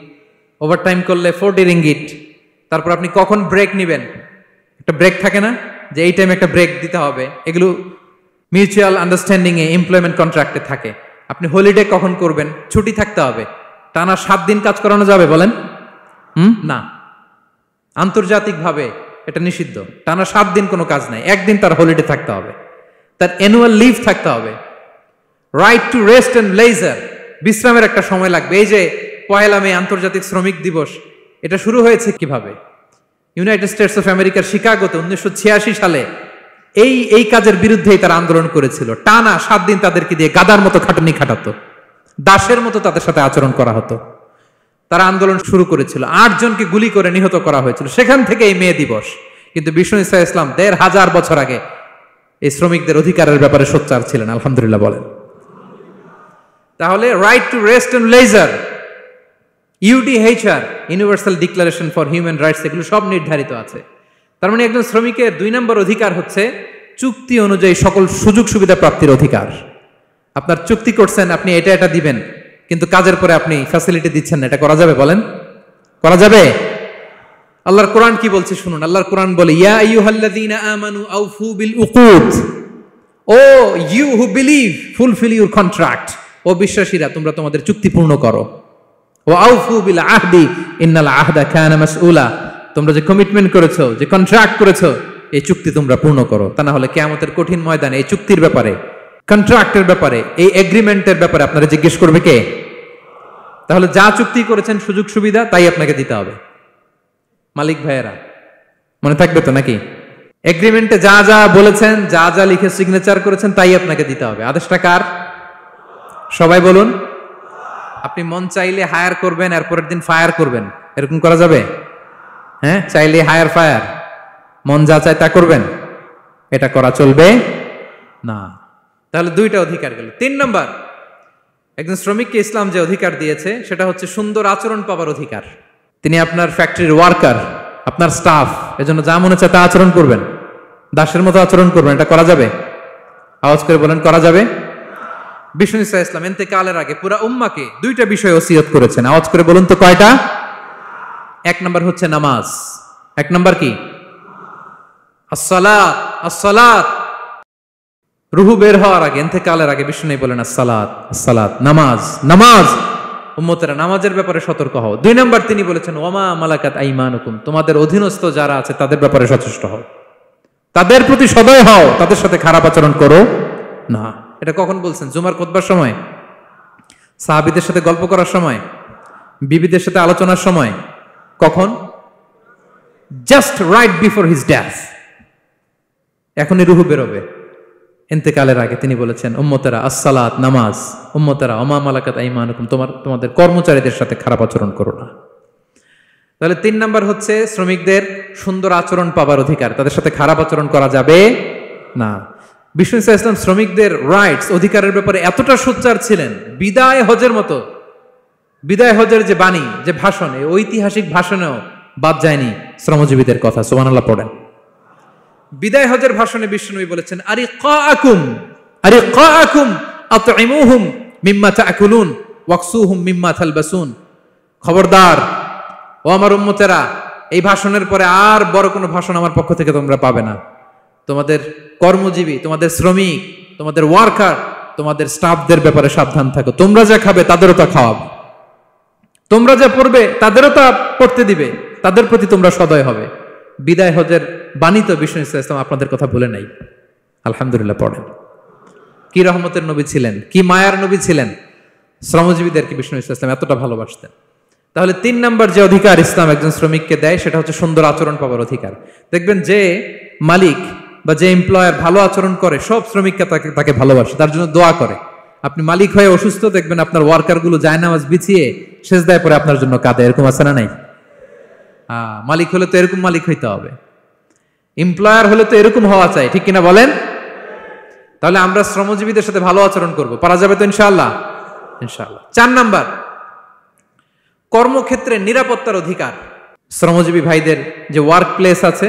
overtime করলে 40 রিঙ্গিট। তারপর আপনি কখন ব্রেক নেবেন, একটা ব্রেক থাকে না যে এই টাইমে একটা ব্রেক দিতে হবে, এগুলো মিউচুয়াল আন্ডারস্ট্যান্ডিং এ এমপ্লয়মেন্ট কন্ট্রাক্টে থাকে। আপনি হলিডে কখন করবেন, ছুটি থাকতে হবে। টানা 7 দিন কাজ করানো যাবে বলেন? না, আন্তর্জাতিকভাবে এটা নিষিদ্ধ। টানা 7 দিন কোনো কাজ নাই, একদিন তার হলিডে থাকতে হবে, তার অ্যানুয়াল লিভ থাকতে হবে। Right to rest and leisure, বিশ্রামের একটা সময় লাগবে। এই যে 1 মে আন্তর্জাতিক শ্রমিক দিবস, এটা শুরু হয়েছে কিভাবে? ইউনাইটেড স্টেটস অফ আমেরিকার শিকাগোতে 1986 সালে এই কাজের বিরুদ্ধেই তারা আন্দোলন করেছিল। টানা 7 দিন তাদেরকে দিয়ে গাদার মতো খাটানি খাটাতো, দাসের মতো তাদের সাথে আচরণ করা হতো। তারা আন্দোলন শুরু করেছিল, 8 জনকে গুলি করে নিহত করা হয়েছিল। সেখান থেকে এই মে দিবস। কিন্তু বিষ্ণু ঈসা ইসলাম 1500 বছর আগে এই শ্রমিকদের অধিকারের ব্যাপারে সোচ্চার ছিলেন। আলহামদুলিল্লাহ বলেন। তাহলে right to rest and leisure, UDHR, universal declaration for human rights, এগুলো সব নির্ধারিত আছে। তার মানে একজন শ্রমিকের 2 নম্বর অধিকার হচ্ছে চুক্তি অনুযায়ী সকল সুযোগ সুবিধা প্রাপ্তির অধিকার। আপনার চুক্তি করছেন, আপনি এটা এটা দিবেন, কিন্তু কাজের পরে আপনি ফ্যাসিলিটি দিচ্ছেন না, এটা করা যাবে বলেন? করা যাবে? আল্লাহর কোরআন কি বলছে শুনুন। আল্লাহর কোরআন বলে, ইয়া আইয়ুহাল্লাযীনা আমানু আউফু বিল উকুদ, O you who believe fulfil your contract, ও বিশ্বাসীরা তোমরা তোমাদের চুক্তি পূর্ণ করো। ও আউফু বিল আহদি ইন্নাল আহদা কানা মাসউলা, তোমরা যে কমিটমেন্ট করেছো, যে কন্ট্রাক্ট করেছো, এই চুক্তি তোমরা পূর্ণ করো। তা না হলে কিয়ামতের কঠিন ময়দানে এই চুক্তির ব্যাপারে, কন্ট্রাক্টের ব্যাপারে, এই এগ্রিমেন্টের ব্যাপারে আপনারা জিজ্ঞেস করবে কে? তাহলে যা চুক্তি করেছেন সুযোগ সুবিধা, তাই আপনাকে দিতে হবে। মালিক ভাইয়েরা মনে থাকবে তো নাকি? এগ্রিমেন্টে যা যা বলেছেন, যা যা লিখে সিগনেচার করেছেন, তাই আপনাকে দিতে হবে। আদেশটা কার? সবাই বলুন। আপনি মন চাইলে হায়ার করবেন, এরপরের দিন ফায়ার করবেন, এরকম করা যাবে? হ্যাঁ, চাইলে হায়ার ফায়ার, মন যা চায় তা করবেন, এটা করা চলবে না। তাহলে 2টা অধিকার গেল। 3 নম্বর, একজন শ্রমিককে ইসলাম যে অধিকার দিয়েছে সেটা হচ্ছে সুন্দর আচরণ পাবার অধিকার। তিনি আপনার ফ্যাক্টরির ওয়ার্কার, আপনার স্টাফ, এজন্য যা মনে চায় তা আচরণ করবেন, দাসের মতো আচরণ করবেন। এটা করা যাবে? আওয়াজ করে বলেন, করা যাবে? বিষ্ণু ঈসা ইসলাম ইন্তেকালের আগে পুরা উম্মাকে 2টা বিষয় ওসিয়ত করেছেন। আওয়াজ করে বলুন তো কয়টা? 1 নম্বর হচ্ছে নামাজ। 1 নম্বর কি? আসসালাত। আসসালাত, রুহু বের হওয়ার আগে, ইন্তেকালের আগে বিষ্ণু বলেন আসসালাত, আসসালাত, নামাজ, নামাজ। উম্মতেরা নামাজের ব্যাপারে সতর্ক হও। 2 নম্বর তিনি বলেছেন ওয়ামা মালাকাত আইমানুকুম, তোমাদের অধীনস্থ যারা আছে তাদের ব্যাপারে সচেষ্ট হও, তাদের প্রতি সদয় হও, তাদের সাথে খারাপ আচরণ করো না। এটা কখন বলছেন? জুমার খুতবার সময়, সাহাবীদের সাথে গল্প করার সময়, বিবিদের সাথে আলোচনার সময়। কখন? Just right before his death. এখনই রুহু বেরোবে, ইন্তেকালের আগে তিনি বলেছেন উম্মতেরা আসসালাত, নামাজ, উম্মতেরা ওমা মালাকাত আইমানুকুম, তোমাদের কর্মচারীদের সাথে খারাপ আচরণ করো না। তাহলে 3 নম্বর হচ্ছে শ্রমিকদের সুন্দর আচরণ পাবার অধিকার, তাদের সাথে খারাপ আচরণ করা যাবে না। বিষ্ণু ঈসা ইসলাম শ্রমিকদের রাইটস, অধিকারের ব্যাপারে এতটা সোচ্চার ছিলেন, বিদায় হজের মতো, বিদায় হজের যে বাণী, যে ভাষণ, এই ঐতিহাসিক ভাষণেও বাদ যায়নি শ্রমজীবীদের কথা। সুবহানাল্লাহ পড়েন। বিদায় হজের ভাষণে বিষ্ণু বলেছেন আরিকাকুম, আরিকাকুম আতইমুহুম মিম্মা তাকুলুন ওয়াকসুহুম মিম্মা তালবাসুন। খবরদার ও আমার উম্মতেরা, এই ভাষণের পরে আর বড় কোনো ভাষণ আমার পক্ষ থেকে তোমরা পাবে না। তোমাদের কর্মজীবী, তোমাদের শ্রমিক, তোমাদের ওয়ার্কার, তোমাদের স্টাফদের ব্যাপারে সাবধান থাকো। তোমরা যা খাবে তাদেরও তা খাওয়াবে, তোমরা যা পড়বে তাদেরও তা পড়তে দিবে, তাদের প্রতি তোমরা সদয় হবে। বিদায় হজের বাণী তো বিষ্ণু ঈসা ইসলাম আপনাদের কথা ভুলে নাই। আলহামদুলিল্লাহ পড়েন। কি রহমতের নবী ছিলেন, কি মায়ার নবী ছিলেন। শ্রমজীবীদেরকে বিষ্ণু ঈসা ইসলাম এতটা ভালোবাসতেন। তাহলে 3 নম্বর যে অধিকার ইসলাম একজন শ্রমিককে দেয় সেটা হচ্ছে সুন্দর আচরণ পাবার অধিকার। দেখবেন যে মালিক বা যে এমপ্লয়ার ভালো আচরণ করে, সব শ্রমিককে তাকে ভালোবাসে, তার জন্য দোয়া করে। আপনি মালিক হয়ে অসুস্থ, দেখবেন আপনার ওয়ার্কার গুলো জায়নামাজ বিছিয়ে সেজদায় পড়ে আপনার জন্য কাঁদে। এরকম আছে না নাই? মালিক হলে তো এরকম মালিক হইতে হবে, এমপ্লয়ার হলে তো এরকম হওয়া চাই, ঠিক কিনা বলেন? তাহলে আমরা শ্রমজীবীদের সাথে ভালো আচরণ করব, পারা যাবে তো ইনশাআল্লাহ? ইনশাআল্লাহ। 4 নাম্বার, কর্মক্ষেত্রে নিরাপত্তার অধিকার। শ্রমজীবী ভাইদের যে ওয়ার্ক প্লেস আছে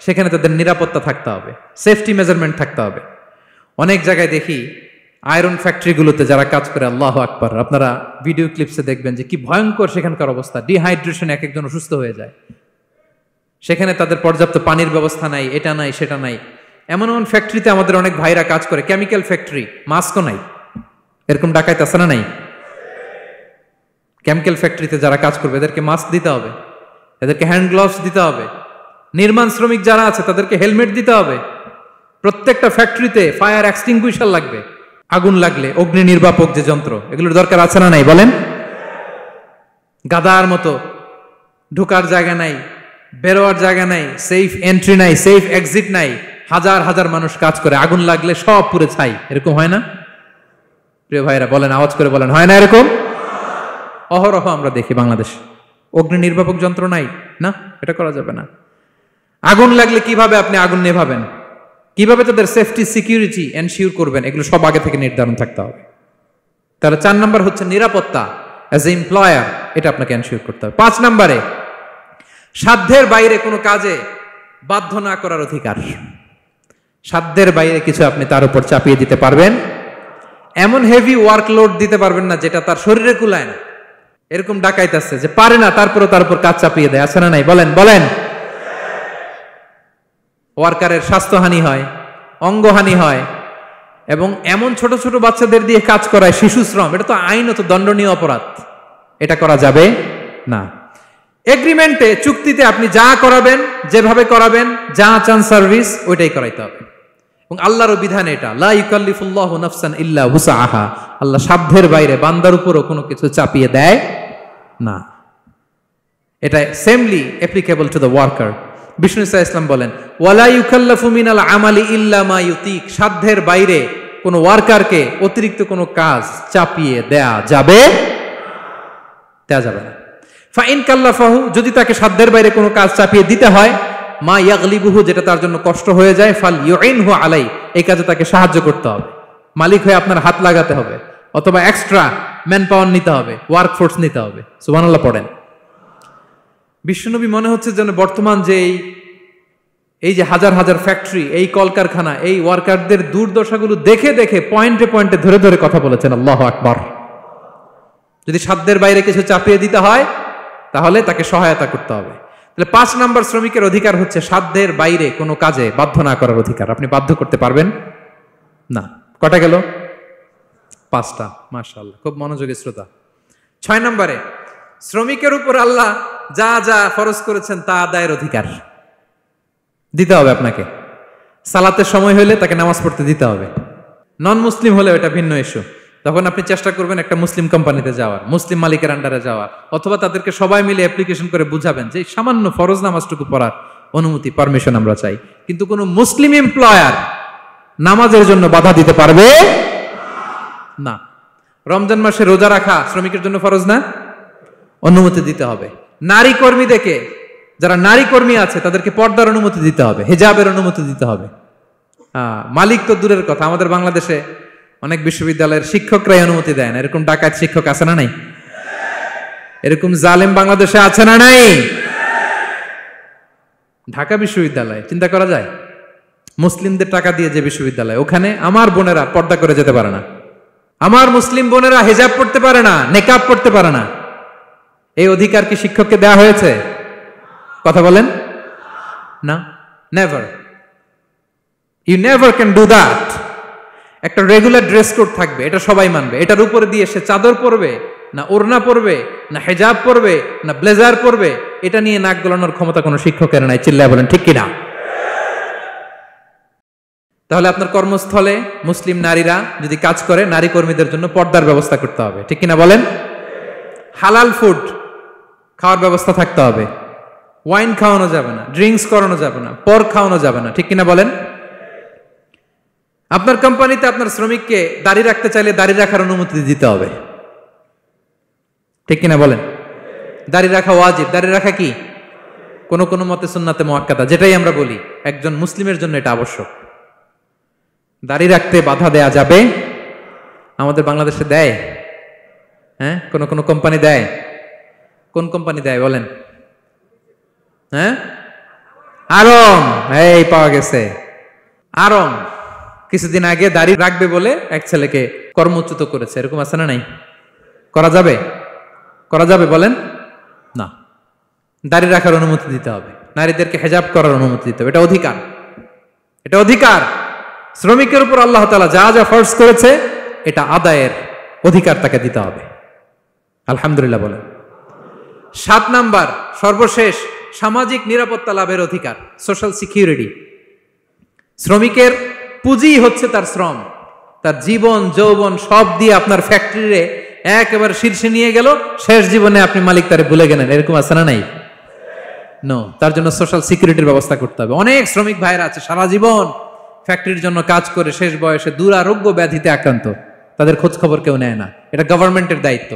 সেখানে তাদের নিরাপত্তা থাকতে হবে, সেফটি মেজারমেন্ট থাকতে হবে। অনেক জায়গায় দেখি আয়রন ফ্যাক্টরিগুলোতে যারা কাজ করে, আল্লাহু আকবার, আপনারা ভিডিও ক্লিপসে দেখবেন যে কি ভয়ঙ্কর সেখানকার অবস্থা, ডিহাইড্রেশনে এক একজন অসুস্থ হয়ে যায়। সেখানে তাদের পর্যাপ্ত পানির ব্যবস্থা নাই, এটা নাই সেটা নাই। এমন এমন ফ্যাক্টরিতে আমাদের অনেক ভাইরা কাজ করে, কেমিক্যাল ফ্যাক্টরি, মাস্কও নাই। এরকম ডাকাইতে আছে না নাই? কেমিক্যাল ফ্যাক্টরিতে যারা কাজ করবে এদেরকে মাস্ক দিতে হবে, এদেরকে হ্যান্ড গ্লাভস দিতে হবে। নির্মাণ শ্রমিক যারা আছে তাদেরকে হেলমেট দিতে হবে। প্রত্যেকটা ফ্যাক্টরিতে ফায়ার এক্সটিংগুইশার লাগবে, আগুন লাগলে অগ্নি নির্বাপক যে যন্ত্র, এগুলোর দরকার আছে না নাই বলেন? গাদার মতো ঢোকার জায়গা নাই, বেরোয়ার জায়গা নাই, সেফ এন্ট্রি নাই, সেফ এক্সিট নাই। হাজার হাজার মানুষ কাজ করে, আগুন লাগলে সব পুড়ে ছাই। এরকম হয় না? প্রিয় ভাইরা বলেন, আওয়াজ করে বলেন, হয় না এরকম? অহরহ আমরা দেখি বাংলাদেশ। অগ্নি নির্বাপক যন্ত্র নাই, না, এটা করা যাবে না। আগুন লাগলে কিভাবে আপনি আগুন নেভাবেন, কিভাবে তাদের সেফটি সিকিউরিটি এনশিওর করবেন, এগুলো সব আগে থেকে নির্ধারণ থাকতে হবে। তাহলে 4 নাম্বার হচ্ছে নিরাপত্তা অ্যাজ এ এমপ্লয়ার, এটা আপনাকে এনশিওর করতে হবে। 5 নাম্বারে সাধ্যের বাইরে কোনো কাজে বাধ্য না করার অধিকার। সাধ্যের বাইরে কিছু আপনি তার উপর চাপিয়ে দিতে পারবেন, এমন হেভি ওয়ার্কলোড দিতে পারবেন না যেটা তার শরীরে কুলায় না। এরকম ডাকাইতেছে যে পারে না, তারপরও তার উপর কাজ চাপিয়ে দেয়, আছে না নাই বলেন? বলেন। ওয়ার্কারের স্বাস্থ্যহানি হয়, অঙ্গহানি হয়, এবং এমন ছোট ছোট বাচ্চাদের দিয়ে কাজ করায়, শিশু শ্রম, এটা তো আইনত দণ্ডনীয় অপরাধ, এটা করা যাবে না। এগ্রিমেন্টে, চুক্তিতে আপনি যা করাবেন, যেভাবে করাবেন, যা চান সার্ভিস, ওইটাই করাইতে হবে। এবং আল্লাহর বিধান এটা, লা ইউকাল্লিফুল্লাহু নাফসান ইল্লা উসআহা, আল্লাহ সাধ্যের বাইরে বান্দার উপরও কোনো কিছু চাপিয়ে দেয় না। এটা samely applicable to the worker. বিষ্ণু ইসলাম বলেন, ওয়ালা ইউকাল্লাফু মিনাল আমালি ইল্লা মা ইউতিক, সাধ্যের বাইরে কোন ওয়ার্কারকে অতিরিক্ত কোনো কাজ চাপিয়ে দেয়া যাবে না। ফাইন কাল্লাফাহু, যদি তাকে সাধ্যের বাইরে কোনো কাজ চাপিয়ে দিতে হয়, মা ইয়াগলিবুহু, যেটা তার জন্য কষ্ট হয়ে যায়, ফাল ইউইনহু আলাই, এই কাজে তাকে সাহায্য করতে হবে। মালিক হয়ে আপনার হাত লাগাতে হবে, অথবা এক্সট্রা ম্যান পাওয়ার নিতে হবে, ওয়ার্কফোর্স নিতে হবে। সুবহানাল্লাহ পড়েন। বিশ্বনবী মনে হচ্ছে যেন বর্তমান যে এই যে হাজার হাজার ফ্যাক্টরি, এই কলকারখানা, এই ওয়ার্কারদের দুর্দশাগুলো দেখে দেখে পয়েন্টে পয়েন্টে ধরে ধরে কথা বলেছেন। আল্লাহু আকবার। যদি সাধ্যের বাইরে কিছু চাপিয়ে দিতে হয় তাহলে তাকে সহায়তা করতে হবে। তাহলে 5 নাম্বার শ্রমিকের অধিকার হচ্ছে সাধ্যের বাইরে কোনো কাজে বাধ্য না করার অধিকার। আপনি বাধ্য করতে পারবেন না। কটা গেল? 5টা। মাশাআল্লাহ, খুব মনোযোগী শ্রোতা। 6 নম্বরে শ্রমিকের উপর আল্লাহ যা যা ফরজ করেছেন তা আদায়ের অধিকার দিতে হবে আপনাকে। সালাতের সময় হলে তাকে নামাজ পড়তে দিতে হবে। নন মুসলিম হলে এটা ভিন্ন ইস্যু, তখন আপনি চেষ্টা করবেন একটা মুসলিম কোম্পানিতে যাওয়ার, মুসলিম মালিকের আন্ডারে যাওয়ার, অথবা তাদেরকে সবাই মিলে অ্যাপ্লিকেশন করে বুঝাবেন যে সামান্য ফরজ নামাজটুকু পড়ার অনুমতি, পারমিশন আমরা চাই। কিন্তু কোনো মুসলিম এমপ্লয়ার নামাজের জন্য বাধা দিতে পারবে না। রমজান মাসে রোজা রাখা শ্রমিকের জন্য ফরজ না, অনুমতি দিতে হবে। নারী কর্মীদেরকে, যারা নারী কর্মী আছে তাদেরকে পর্দার অনুমতি দিতে হবে, হিজাবের অনুমতি দিতে হবে। মালিক তো দূরের কথা, আমাদের বাংলাদেশে অনেক বিশ্ববিদ্যালয়ের শিক্ষকরাই অনুমতি দেয় না। এরকম ডাকাত শিক্ষক আছে না নাই? এরকম জালেম বাংলাদেশে আছে না নাই? ঢাকা বিশ্ববিদ্যালয় চিন্তা করা যায়, মুসলিমদের টাকা দিয়ে যে বিশ্ববিদ্যালয়, ওখানে আমার বোনেরা পর্দা করে যেতে পারে না, আমার মুসলিম বোনেরা হিজাব পড়তে পারে না, নেকাব পড়তে পারে না। এই অধিকার কি শিক্ষককে দেওয়া হয়েছে? কথা বলেন না, never. You never can do that. একটা রেগুলার ড্রেস কোড থাকবে, এটা সবাই মানবে। এটার উপরে দিয়ে সে চাদর পরবে না ওড়না পরবে না হিজাব পরবে না ব্লেজার পরবে, এটা নিয়ে নাক গলানোর ক্ষমতা কোনো শিক্ষকের নাই। চিল্লায় বলেন ঠিক কিনা? তাহলে আপনার কর্মস্থলে মুসলিম নারীরা যদি কাজ করে, নারী কর্মীদের জন্য পর্দার ব্যবস্থা করতে হবে, ঠিক কিনা বলেন? হালাল ফুড খাওয়ার ব্যবস্থা থাকতে হবে। ওয়াইন খাওয়ানো যাবে না, ড্রিঙ্কস করানো যাবে না, পর্ক খাওয়ানো যাবে না, ঠিক কিনা বলেন? আপনার কোম্পানিতে আপনার শ্রমিককে দাড়ি রাখতে চাইলে দাড়ি রাখার অনুমতি দিতে হবে, ঠিক কিনা বলেন? দাড়ি রাখা ওয়াজিব। দাড়ি রাখা কি কোন কোন মতে সুন্নাতে মুআক্কাদা, যেটাই আমরা বলি একজন মুসলিমের জন্য এটা আবশ্যক। দাড়ি রাখতে বাধা দেয়া যাবে? আমাদের বাংলাদেশে দেয়? হ্যাঁ, কোন কোন কোম্পানি দেয়। কোন কোম্পানি দেয় বলেন? হ্যাঁ, আরম। এই পাওয়া গেছে আরম। কিছুদিন আগে দাড়ি রাখবে বলে এক ছেলেকে কর্মচ্যুত করেছে, এরকম আছে না নাই? করা যাবে? করা যাবে বলেন? না, দাড়ি রাখার অনুমতি দিতে হবে, নারীদেরকে হেজাব করার অনুমতি দিতে হবে, এটা অধিকার। এটা অধিকার। শ্রমিকের উপর আল্লাহ তাআলা যা যা ফরজ করেছে এটা আদায়ের অধিকার তাকে দিতে হবে। আলহামদুলিল্লাহ বলেন। 7 নাম্বার, সর্বশেষ, সামাজিক নিরাপত্তা লাভের অধিকার, সোশ্যাল সিকিউরিটি। শ্রমিকের পুঁজি হচ্ছে তার শ্রম, তার জীবন যৌবন সব দিয়ে আপনার ফ্যাক্টরিরে একেবারে শীর্ষে নিয়ে গেল, শেষ জীবনে আপনি মালিক তারে ভুলে গেলেন, এরকম আছে না নাই? নো, তার জন্য সোশ্যাল সিকিউরিটির ব্যবস্থা করতে হবে। অনেক শ্রমিক ভাইরা আছে সারা জীবন ফ্যাক্টরির জন্য কাজ করে শেষ বয়সে দুরারোগ্য ব্যাধিতে আক্রান্ত, তাদের খোঁজ খবর কেউ নেয় না। এটা গভর্নমেন্টের দায়িত্ব।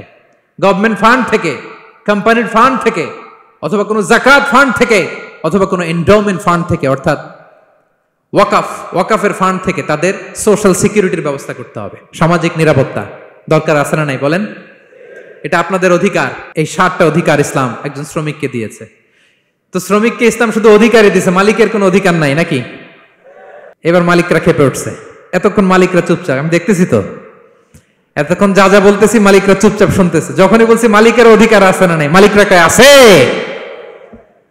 গভর্নমেন্ট ফান্ড থেকে, কোম্পানির ফান্ড থেকে, অথবা কোনো যাকাত ফান্ড থেকে, অথবা কোনো এন্ডাওমেন্ট ফান্ড থেকে, অর্থাৎ ওয়াকাফের ফান্ড থেকে তাদের সোশ্যাল সিকিউরিটির ব্যবস্থা করতে হবে। সামাজিক নিরাপত্তা দরকার আছে না নাই বলেন? এটা আপনাদের অধিকার। এই 7টা অধিকার ইসলাম একজন শ্রমিককে দিয়েছে। তো শ্রমিককে ইসলাম শুধু অধিকারই দিয়েছে, মালিকের কোনো অধিকার নাই নাকি? এবার মালিকরা খেপে উঠছে। এতক্ষণ মালিকরা চুপচাপ, আমি দেখতেছি তো, এতক্ষণ যা যা বলতেছি মালিকরা চুপচাপ শুনতেছে। যখনই বলছি মালিকের অধিকার আছে না নাই, মালিকরা কয় আছে।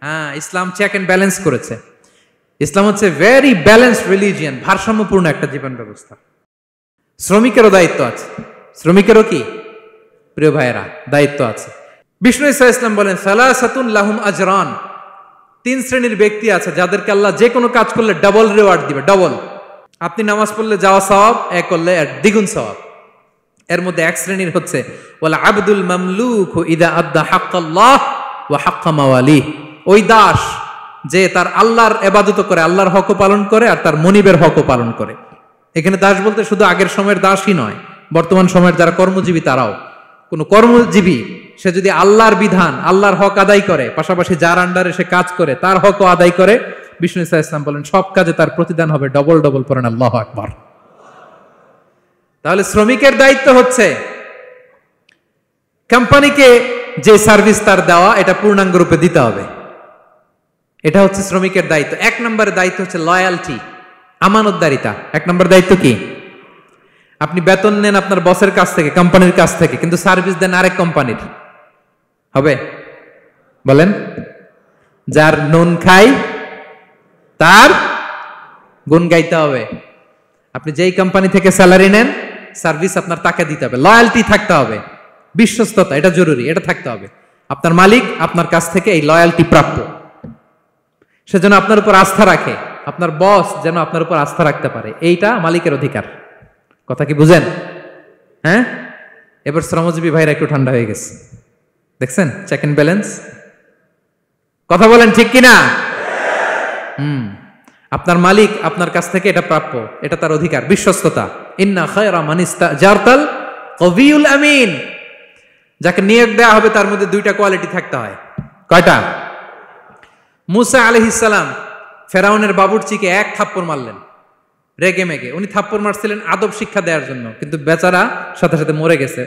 হ্যাঁ, ইসলাম চেক এন্ড ব্যালেন্স করেছে। ইসলাম হচ্ছে ভেরি ব্যালেন্সড রিলিজিয়ান, ভারসাম্যপূর্ণ একটা জীবন ব্যবস্থা। শ্রমিকেরও দায়িত্ব আছে। শ্রমিকেরও কি প্রিয় ভাইয়েরা দায়িত্ব আছে। বিষ্ণু ইসা ইসলাম বলেন, সালাসাতুন লাহুম আজরান, 3 শ্রেণীর ব্যক্তি আছে যাদেরকে আল্লাহ যে কোনো কাজ করলে ডাবল রিওয়ার্ড দিবে, ডাবল। আপনি নামাজ পড়লে যাওয়া সওয়াব, এক করলে দ্বিগুণ সওয়াব। এর মধ্যে এক শ্রেণীর হচ্ছে ওয়াল আবদুল মামলুক ইদা আদ্দা হাক্কাল্লাহ ওয়া হাক্কা মাওয়ালিহ, ওই দাস যে তার আল্লাহর ইবাদত করে, আল্লাহর হকও পালন করে আর তার মনিবের হকও পালন করে। এখানে দাস বলতে শুধু আগের সময়ের দাসই নয়, বর্তমান সময়ের যারা কর্মজীবী তারাও। কোন কর্মজীবী সে যদি আল্লাহর বিধান, আল্লাহর হক আদায় করে, পাশাপাশি যার আন্ডারে সে কাজ করে তার হকও আদায় করে, বিষ্ণু ইসা ইসলাম বলেন সব কাজে তার প্রতিদান হবে ডবল ডবল। পড়েন আল্লাহু আকবার। তাহলে শ্রমিকের দায়িত্ব হচ্ছে কোম্পানিকে যে সার্ভিস তার দেওয়া এটা পূর্ণাঙ্গ রূপে দিতে হবে। এটা হচ্ছে শ্রমিকের দায়িত্ব। 1 নম্বরের দায়িত্ব হচ্ছে লয়ালটি, আমানতদারিতা। 1 নম্বর দায়িত্ব কি? আপনি বেতন নেন আপনার বসের কাছ থেকে, কোম্পানির কাছ থেকে, কিন্তু সার্ভিস দেন আরেক কোম্পানির, হবে? বলেন। যার নুন খাই তার গুণ গাইতে হবে। আপনি যেই কোম্পানি থেকে স্যালারি নেন, সার্ভিস আপনার তাকে দিতে হবে। লয়ালটি থাকতে হবে, বিশ্বস্ততা, এটা জরুরি, এটা থাকতে হবে। আপনার মালিক আপনার কাছ থেকে এই লয়ালটি প্রাপ্য, সে যেন আপনার উপর আস্থা রাখে, আপনার বস যেন আপনার উপর আস্থা রাখতে পারে, এইটা মালিকের অধিকার। কথা কি বুঝেন? হ্যাঁ, এবার শ্রমজীবী ভাইরা একটু ঠান্ডা হয়ে গেছে, দেখছেন চেক এন্ড ব্যালেন্স। কথা বলেন ঠিক কিনা? আপনার মালিক আপনার কাছ থেকে এটা প্রাপ্য, এটা তার অধিকার, বিশ্বস্ততা। ইন্না খায়রা মান ইস্তাজারতাল কবিউল আমিন, যাকে নিয়োগ দেওয়া হবে তার মধ্যে 2টা কোয়ালিটি থাকতে হয়। কয়টা? মুসা আলাইহিস সালাম ফেরাউনের বাবুর্চিকে 1 থাপ্পড় মারলেন রেগে মেগে। উনি থাপ্পড় মারছিলেন আদব শিক্ষা দেওয়ার জন্য, কিন্তু বেচারা সাথে সাথে মরে গেছে।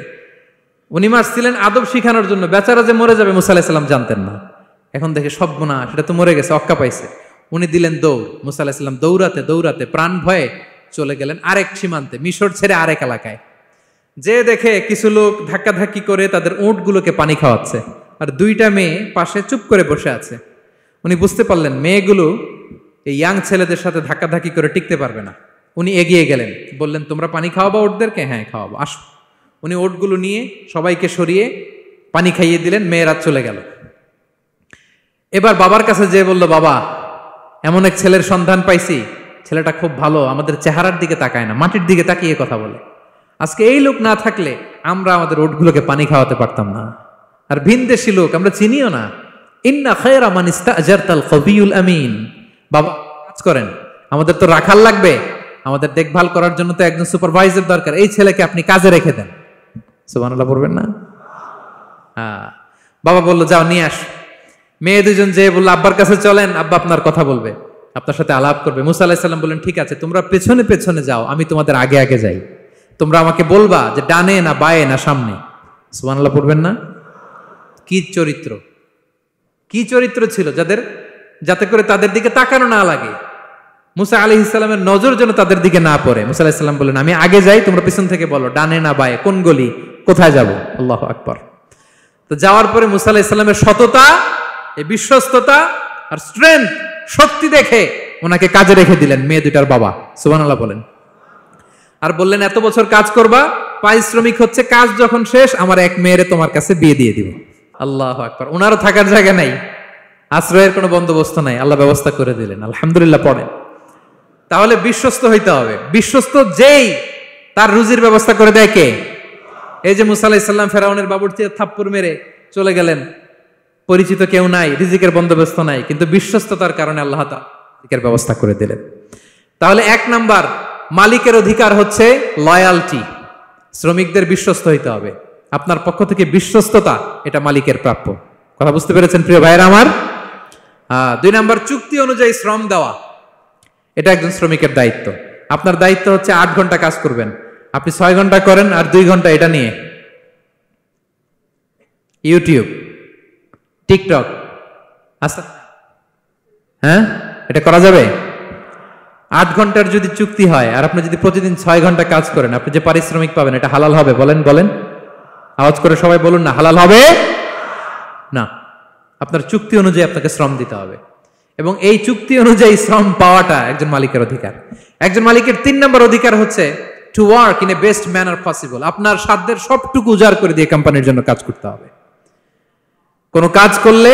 উনি মারছিলেন আদব শিখানোর জন্য, বেচারা যে মরে যাবে মুসা আলাইহিস সালাম জানতেন না। এখন দেখে সর্বনাশ, সেটা তো মরে গেছে, অক্কা পাইছে। উনি দিলেন দৌড়। মুসা আলাইহিস সালাম দৌড়াতে দৌড়াতে প্রাণ ভয়ে চলে গেলেন আরেক সীমান্তে, মিশর ছেড়ে আরেক এলাকায়। যে দেখে কিছু লোক ধাক্কাধাক্কি করে তাদের উটগুলোকে পানি খাওয়াচ্ছে, আর 2টা মেয়ে পাশে চুপ করে বসে আছে। উনি বুঝতে পারলেন মেয়েগুলো এই ইয়াং ছেলেদের সাথে ধাক্কাধাক্কি করে টিকতে পারবে না। উনি এগিয়ে গেলেন, বললেন তোমরা পানি খাওয়াবো ওটদেরকে? হ্যাঁ খাওয়াবো, আসো। উনি ওটগুলো নিয়ে সবাইকে সরিয়ে পানি খাইয়ে দিলেন, মেয়েরা চলে গেল। এবার বাবার কাছে যেয়ে বলল, বাবা এমন এক ছেলের সন্ধান পাইছি, ছেলেটা খুব ভালো, আমাদের চেহারার দিকে তাকায় না, মাটির দিকে তাকিয়ে কথা বলে। আজকে এই লোক না থাকলে আমরা আমাদের ওটগুলোকে পানি খাওয়াতে পারতাম না। আর ভিনদেশী লোক, আমরা চিনিও না। ইন্না খায়রা মান ইস্তাজারতাল কবিউল আমিন। বাবা কাজ করেন, আমাদের তো রাখাল লাগবে, আমাদের দেখভাল করার জন্য তো একজন সুপারভাইজার দরকার, এই ছেলেকে আপনি কাজে রেখে দেন। সুবহানাল্লাহ পড়বেন না? হ্যাঁ। বাবা বলল যাও নিয়ে আস। মেয়ে দুজন যে বললো আব্বার কাছে চলেন, আব্বা আপনার কথা বলবে, আপনার সাথে আলাপ করবে। মুসা আলাইহিস সালাম বললেন ঠিক আছে, তোমরা পেছনে পেছনে যাও, আমি তোমাদের আগে আগে যাই, তোমরা আমাকে বলবা যে ডানে না বায়ে না সামনে। সুবহানাল্লাহ পড়বেন না? কি চরিত্র, কি চরিত্র ছিল যাতে করে তাদের দিকে তাকানো না লাগে, মুসা আলাইহিস সালামের নজর যেন তাদের দিকে না পড়ে। মুসা আলাইহিস সালাম বললেন আমি আগে যাই, তোমরা পিছন থেকে বলো ডানে না বায়ে, কোন গলি, কোথায় যাব। আল্লাহু আকবার। তো যাওয়ার পরে মুসা আলাইহিস সালামের সততা, এই বিশ্বস্ততা আর স্ট্রেংথ, শক্তি দেখে ওনাকে কাজে রেখে দিলেন মেয়ে দুটার বাবা। সুবহানাল্লাহ বলেন। আর বললেন এত বছর কাজ করবা, পারিশ্রমিক হচ্ছে কাজ যখন শেষ আমার এক মেয়েরে তোমার কাছে বিয়ে দিয়ে দিব। আল্লাহু আকবার। ওনারও থাকার জায়গা নাই, আশ্রয়ের কোনো বন্দোবস্ত নাই, আল্লাহ ব্যবস্থা করে দিলেন। আলহামদুলিল্লাহ পড়েন। তাহলে বিশ্বস্ত হইতে হবে। বিশ্বস্ত যেই, তার রুজির ব্যবস্থা করে দেয় কে? এই যে মুসা আলাইহিস সালাম ফেরাউনের বাবুর্চির থাপ্পড় মেরে চলে গেলেন, পরিচিত কেউ নাই, রিজিকের বন্দোবস্ত নাই, কিন্তু বিশ্বস্ততার কারণে আল্লাহ তাআলা রিজিকের ব্যবস্থা করে দিলেন। তাহলে এক নাম্বার মালিকের অধিকার হচ্ছে লয়ালটি, শ্রমিকদের বিশ্বস্ত হইতে হবে। আপনার পক্ষ থেকে বিশ্বস্ততা, এটা মালিকের প্রাপ্য। কথা বুঝতে পেরেছেন প্রিয় ভাইরা আমার? 2 নাম্বার চুক্তি অনুযায়ী শ্রম দেওয়া, এটা একজন শ্রমিকের দায়িত্ব। আপনার দায়িত্ব হচ্ছে 8 ঘন্টা কাজ করবেন, আপনি 6 ঘন্টা করেন আর 2 ঘন্টা এটা নিয়ে ইউটিউব, টিকটক, আচ্ছা হ্যাঁ, এটা করা যাবে? 8 ঘন্টার যদি চুক্তি হয় আর আপনি যদি প্রতিদিন 6 ঘন্টা কাজ করেন, আপনি যে পারিশ্রমিক পাবেন এটা হালাল হবে? বলেন বলেন, আওয়াজ করে সবাই বলুন না, হালাল হবে না। আপনার চুক্তি অনুযায়ী আপনাকে শ্রম দিতে হবে, এবং এই চুক্তি অনুযায়ী শ্রম পাওয়াটা একজন মালিকের অধিকার। একজন মালিকের 3 নম্বর অধিকার হচ্ছে to work in a best manner possible. আপনার সাধ্যের সবটুকু উজাড় করে দিয়ে কোম্পানির জন্য কাজ করতে হবে। কোনো কাজ করলে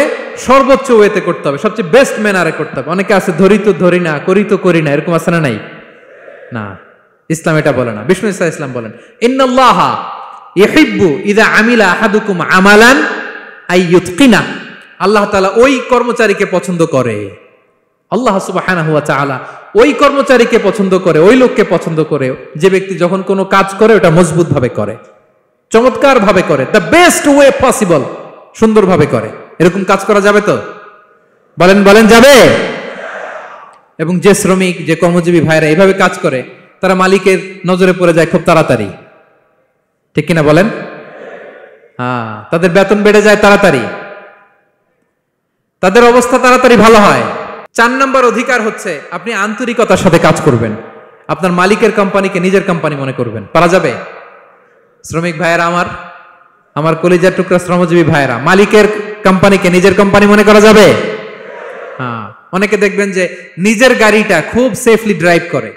সর্বোচ্চ ওয়েতে করতে হবে, সবচেয়ে বেস্ট ম্যানারে করতে হবে। অনেকে আছে ধরি তো ধরি না, করি তো করি না, এরকম আছে না? নাই না, ইসলাম এটা বলে না। বিষ্ণু ইসলাম বলেন ইন্নাল্লাহা ইউহিব্বু ইযা আমিলা আহাদুকুম আমালান আইয়ুতকিনা। আল্লাহ তাআলা ওই কর্মচারীকে পছন্দ করে, আল্লাহ সুবহানাহু ওয়া তাআলা ওই কর্মচারীকে পছন্দ করে, ওই লোককে পছন্দ করে যে ব্যক্তি যখন কোনো কাজ করে ওটা মজবুত ভাবে করে, চমৎকার ভাবে করে, দ্য বেস্ট ওয়ে পসিবল, সুন্দরভাবে করে। এরকম কাজ করা যাবে তো? বলেন বলেন, যাবে? এবং যে শ্রমিক, যে কর্মজীবী ভাইরা এইভাবে কাজ করে, তারা মালিকের নজরে পড়ে যায় খুব তাড়াতাড়ি, ঠিক কিনা বলেন? তাদের বেতন বেড়ে যায় তাড়াতাড়ি, তাদের অবস্থা তাড়াতাড়ি ভালো হয়। 4 নম্বর অধিকার হচ্ছে আপনি আন্তরিকতার সাথে কাজ করবেন, আপনার মালিকের কোম্পানিকে নিজের কোম্পানি মনে করবেন। পারা যাবে? শ্রমিক ভাইয়েরা আমার কলিজার টুকরা শ্রমজীবী ভাইয়েরা, মালিকের কোম্পানিকে নিজের কোম্পানি মনে করা যাবে? অনেকে দেখবেন যে নিজের গাড়িটা খুব সেফলি ড্রাইভ করে,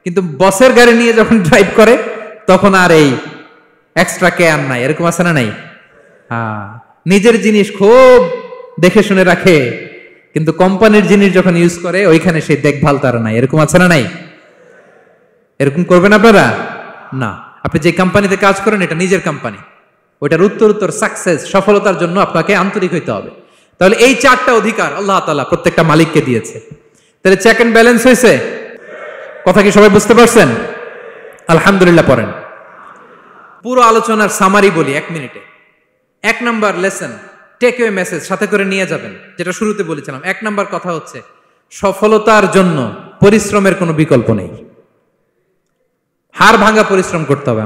কিন্তু বসের গাড়ি নিয়ে যখন ড্রাইভ করে তখন আর এই এক্সট্রা কেয়ার নাই। এরকম আছে না? নাই। নিজের জিনিস খুব দেখে শুনে রাখে, কিন্তু কোম্পানির জিনিস যখন ইউজ করে ওইখানে সেই দেখভাল তার নাই। এরকম আছে না? নাই। এরকম করবেন আপনারা না। আপনি যে কোম্পানিতে কাজ করেন এটা নিজের কোম্পানি, ওইটার উত্তর সাকসেস, সফলতার জন্য আপনাকে আন্তরিক হইতে হবে। তাহলে এই 4টা অধিকার আল্লাহ তাআলা প্রত্যেকটা মালিককে দিয়েছে। তাহলে চেক এন্ড ব্যালেন্স হয়েছে? কথা কি সবাই বুঝতে পারছেন? আলহামদুলিল্লাহ। পড়েন। পুরো আলোচনার সামারি বলি 1 মিনিটে। 1 number lesson, take away message সাথে করে নিয়ে যাবেন, যেটা শুরুতে বলেছিলাম। 1 নাম্বার কথা হচ্ছে সফলতার জন্য পরিশ্রমের কোনো বিকল্প নেই। হাড় ভাঙা পরিশ্রম করতে হবে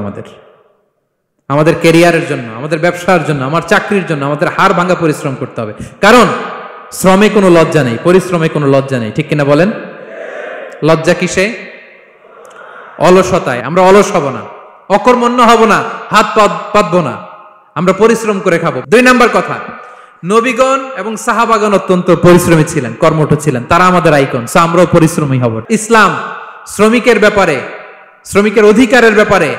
আমাদের ক্যারিয়ারের জন্য, আমাদের ব্যবসার জন্য, আমার চাকরির জন্য আমাদের হাড় ভাঙা পরিশ্রম করতে হবে। কারণ শ্রমে কোনো লজ্জা নেই, পরিশ্রমে কোনো লজ্জা নেই, ঠিক কিনা বলেন? লজ্জা কিসে? অলসতায়। আমরা অলস হব না, অকর্মণ্য হব না, হাত পাতবো না, আমরা পরিশ্রম করে খাবো। 2 নাম্বার কথা, নবীগণ এবং সাহাবাগণ অত্যন্ত পরিশ্রমী ছিলেন, কর্মঠ ছিলেন, তারা আমাদের আইকন, আমরাও পরিশ্রমী হব। ইসলাম শ্রমিকের ব্যাপারে, শ্রমিকের অধিকারের ব্যাপারে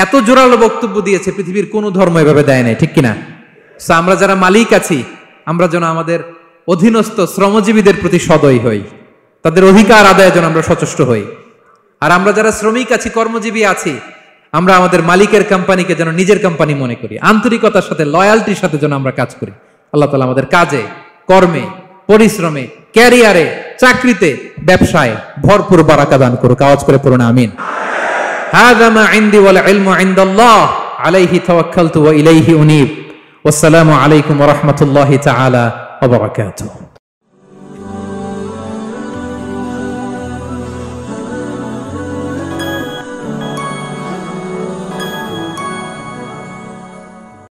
এত জোরালো বক্তব্য দিয়েছে, পৃথিবীর কোনো ধর্ম এভাবে দেয় নাই, ঠিক কিনা? আমরা যারা মালিক আছি, আমরা যেন আমাদের অধীনস্থ শ্রমজীবীদের প্রতি সদয় হই, তাদের অধিকার আদায়ের জন্য আমরা সচেষ্ট হই। আর আমরা যারা শ্রমিক আছি, কর্মজীবী আছি, আমরা আমাদের মালিকের কোম্পানিকে যেন নিজের কোম্পানি মনে করি, আন্তরিকতার সাথে, লয়ালটির সাথে যেন আমরা কাজ করি। আল্লাহ তাআলা আমাদের কাজে, কর্মে, পরিশ্রমে, ক্যারিয়ারে, চাকরিতে, ব্যবসায় ভরপুর বারাকা দান করুক। আওয়াজ করে পড়ুন আমিন। হাযা মা ইনদি ওয়াল ইলমু ইনদাল্লাহ আলাইহি তাওয়াক্কালতু ওয়া ইলাইহি উনীব। ওয়াসসালামু আলাইকুম ওয়া রাহমাতুল্লাহি তাআলা ওয়া বারাকাতুহু।